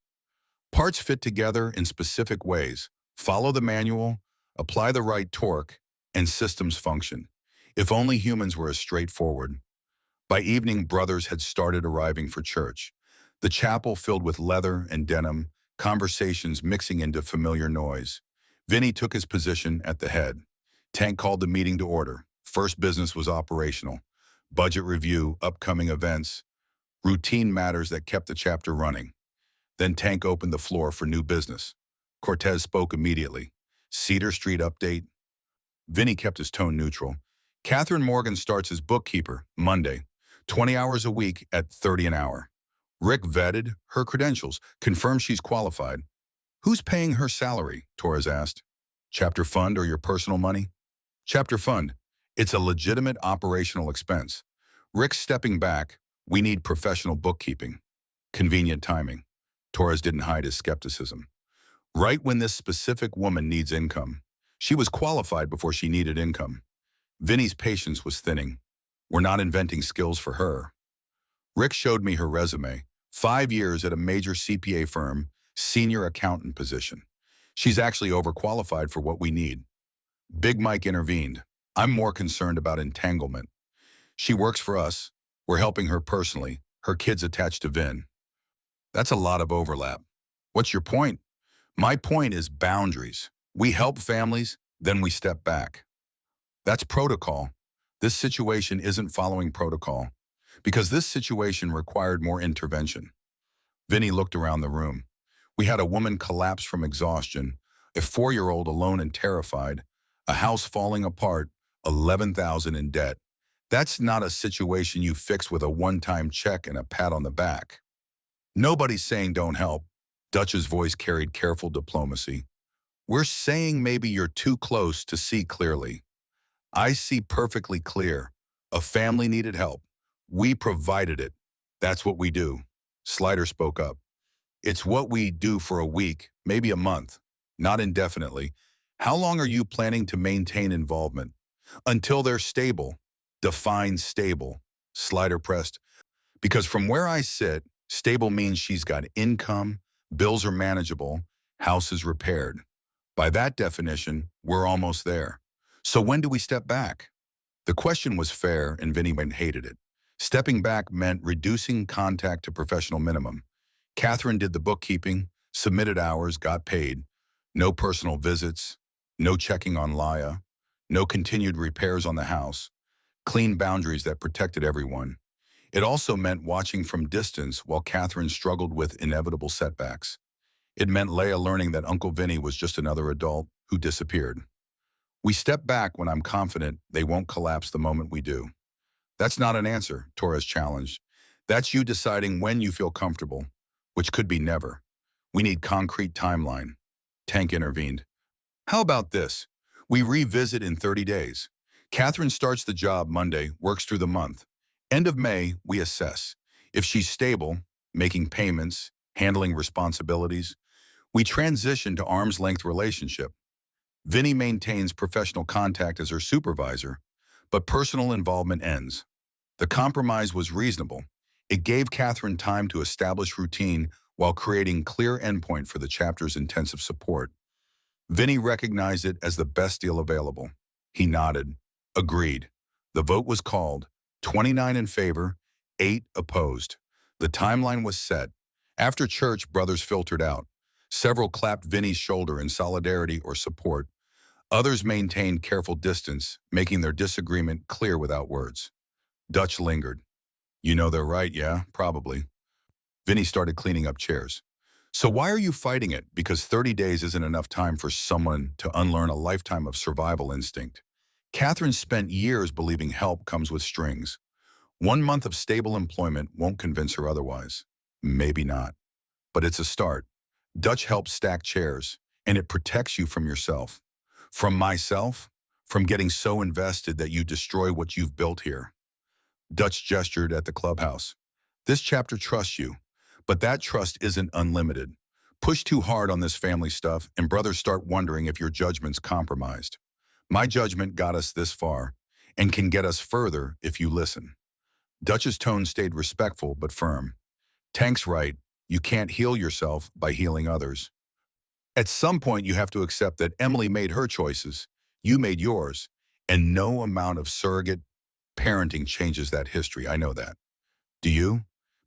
[SPEAKER 1] Parts fit together in specific ways. Follow the manual, apply the right torque, and systems function. If only humans were as straightforward. By evening, brothers had started arriving for church. The chapel filled with leather and denim, conversations mixing into familiar noise. Vinny took his position at the head. Tank called the meeting to order. First business was operational. Budget review, upcoming events, routine matters that kept the chapter running. Then Tank opened the floor for new business. Cortez spoke immediately. Cedar Street update. Vinny kept his tone neutral. Catherine Morgan starts as bookkeeper, Monday, 20 hours a week at 30 an hour. Rick vetted her credentials, confirmed she's qualified. Who's paying her salary? Torres asked. Chapter fund or your personal money? Chapter fund. It's a legitimate operational expense. Rick's stepping back. We need professional bookkeeping. Convenient timing. Torres didn't hide his skepticism. Right when this specific woman needs income. She was qualified before she needed income. Vinny's patience was thinning. We're not inventing skills for her. Rick showed me her resume. 5 years at a major CPA firm, senior accountant position. She's actually overqualified for what we need. Big Mike intervened. I'm more concerned about entanglement. She works for us. We're helping her personally. Her kid's attached to Vin. That's a lot of overlap. What's your point? My point is boundaries. We help families, then we step back. That's protocol. This situation isn't following protocol, because this situation required more intervention. Vinny looked around the room. We had a woman collapse from exhaustion, a 4-year-old alone and terrified, a house falling apart, 11,000 in debt. That's not a situation you fix with a one-time check and a pat on the back. Nobody's saying don't help. Dutch's voice carried careful diplomacy. We're saying maybe you're too close to see clearly. I see perfectly clear. A family needed help. We provided it. That's what we do. Slider spoke up. It's what we do for a week, maybe a month, not indefinitely. How long are you planning to maintain involvement? Until they're stable. Define stable. Slider pressed. Because from where I sit, stable means she's got income, bills are manageable, house is repaired. By that definition, we're almost there. So when do we step back? The question was fair, and Vinny hated it. Stepping back meant reducing contact to professional minimum. Catherine did the bookkeeping, submitted hours, got paid. No personal visits, no checking on Laya, no continued repairs on the house. Clean boundaries that protected everyone. It also meant watching from distance while Catherine struggled with inevitable setbacks. It meant Leia learning that Uncle Vinny was just another adult who disappeared. We step back when I'm confident they won't collapse the moment we do. That's not an answer, Torres challenged. That's you deciding when you feel comfortable, which could be never. We need concrete timeline. Tank intervened. How about this? We revisit in 30 days. Catherine starts the job Monday, works through the month. End of May, we assess. If she's stable, making payments, handling responsibilities, we transition to arm's length relationship. Vinny maintains professional contact as her supervisor, but personal involvement ends. The compromise was reasonable. It gave Catherine time to establish routine while creating clear endpoint for the chapter's intensive support. Vinny recognized it as the best deal available. He nodded. Agreed. The vote was called. 29 in favor, 8 opposed. The timeline was set. After church, brothers filtered out. Several clapped Vinny's shoulder in solidarity or support. Others maintained careful distance, making their disagreement clear without words. Dutch lingered. You know they're right, yeah? Probably. Vinny started cleaning up chairs. So why are you fighting it? Because 30 days isn't enough time for someone to unlearn a lifetime of survival instinct. Catherine spent years believing help comes with strings. 1 month of stable employment won't convince her otherwise. Maybe not. But it's a start. Dutch helps stack chairs, and it protects you from yourself. From myself? From getting so invested that you destroy what you've built here. Dutch gestured at the clubhouse. This chapter trusts you, but that trust isn't unlimited. Push too hard on this family stuff, and brothers start wondering if your judgment's compromised. My judgment got us this far, and can get us further if you listen. Dutch's tone stayed respectful but firm. Tank's right, you can't heal yourself by healing others. At some point you have to accept that Emily made her choices, you made yours, and no amount of surrogate parenting changes that history, I know that. Do you?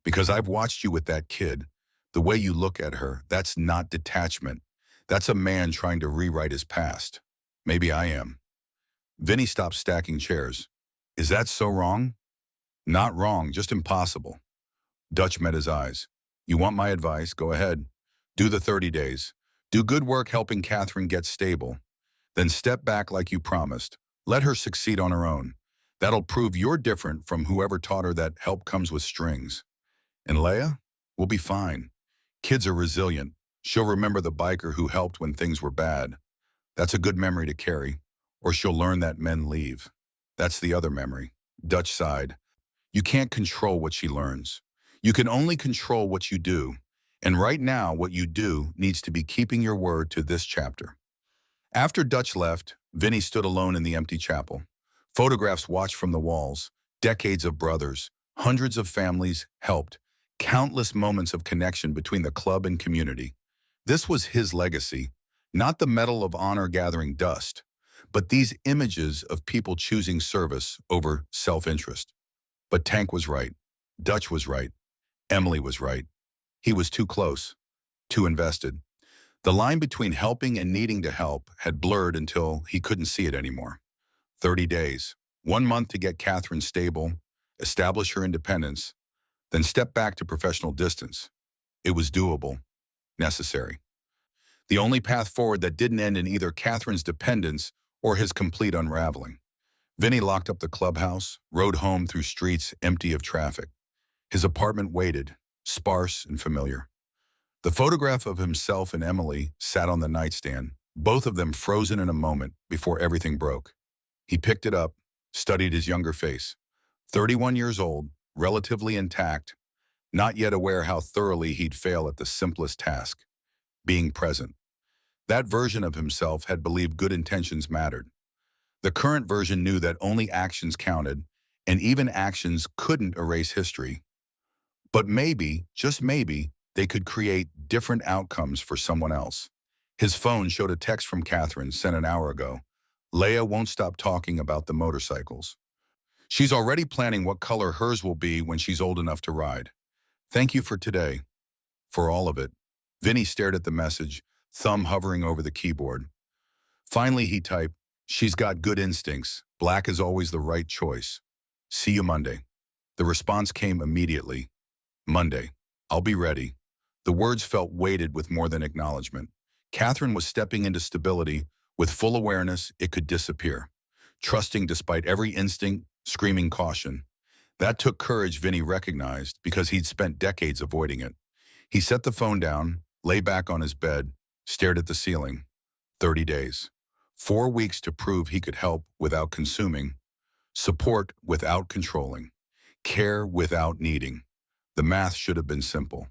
[SPEAKER 1] Because I've watched you with that kid. The way you look at her, that's not detachment. That's a man trying to rewrite his past. Maybe I am. Vinny stopped stacking chairs. Is that so wrong? Not wrong, just impossible. Dutch met his eyes. You want my advice? Go ahead. Do the 30 days. Do good work helping Catherine get stable. Then step back like you promised. Let her succeed on her own. That'll prove you're different from whoever taught her that help comes with strings. And Leia? We'll be fine. Kids are resilient. She'll remember the biker who helped when things were bad. That's a good memory to carry. Or she'll learn that men leave. That's the other memory. Dutch sighed. You can't control what she learns. You can only control what you do. And right now, what you do needs to be keeping your word to this chapter. After Dutch left, Vinny stood alone in the empty chapel. Photographs watched from the walls, decades of brothers, hundreds of families helped, countless moments of connection between the club and community. This was his legacy, not the Medal of Honor gathering dust, but these images of people choosing service over self-interest. But Tank was right. Dutch was right. Emily was right. He was too close, too invested. The line between helping and needing to help had blurred until he couldn't see it anymore. 30 days, 1 month to get Catherine stable, establish her independence, then step back to professional distance. It was doable, necessary. The only path forward that didn't end in either Catherine's dependence or his complete unraveling. Vinny locked up the clubhouse, rode home through streets empty of traffic. His apartment waited, sparse and familiar. The photograph of himself and Emily sat on the nightstand, both of them frozen in a moment before everything broke. He picked it up, studied his younger face. 31 years old, relatively intact, not yet aware how thoroughly he'd fail at the simplest task, being present. That version of himself had believed good intentions mattered. The current version knew that only actions counted, and even actions couldn't erase history. But maybe, just maybe, they could create different outcomes for someone else. His phone showed a text from Catherine sent an hour ago. Leia won't stop talking about the motorcycles. She's already planning what color hers will be when she's old enough to ride. Thank you for today. For all of it. Vinny stared at the message, thumb hovering over the keyboard. Finally, he typed, she's got good instincts. Black is always the right choice. See you Monday. The response came immediately. Monday. I'll be ready. The words felt weighted with more than acknowledgement. Catherine was stepping into stability with full awareness it could disappear, trusting despite every instinct, screaming caution. That took courage, Vinny recognized, because he'd spent decades avoiding it. He set the phone down, lay back on his bed, stared at the ceiling. 30 days. 4 weeks to prove he could help without consuming, support without controlling, care without needing. The math should have been simple.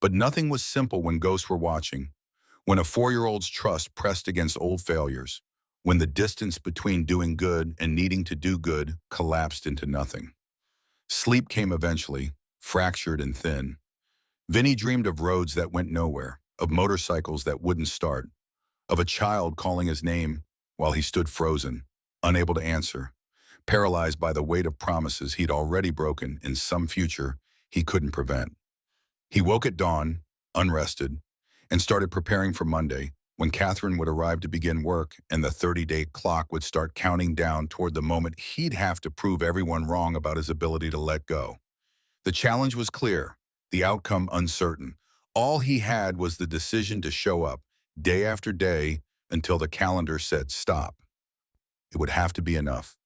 [SPEAKER 1] But nothing was simple when ghosts were watching, when a 4-year-old's trust pressed against old failures, when the distance between doing good and needing to do good collapsed into nothing. Sleep came eventually, fractured and thin. Vinny dreamed of roads that went nowhere, of motorcycles that wouldn't start, of a child calling his name while he stood frozen, unable to answer, paralyzed by the weight of promises he'd already broken in some future he couldn't prevent. He woke at dawn, unrested, and started preparing for Monday, when Catherine would arrive to begin work and the 30-day clock would start counting down toward the moment he'd have to prove everyone wrong about his ability to let go. The challenge was clear, the outcome uncertain. All he had was the decision to show up, day after day, until the calendar said stop. It would have to be enough.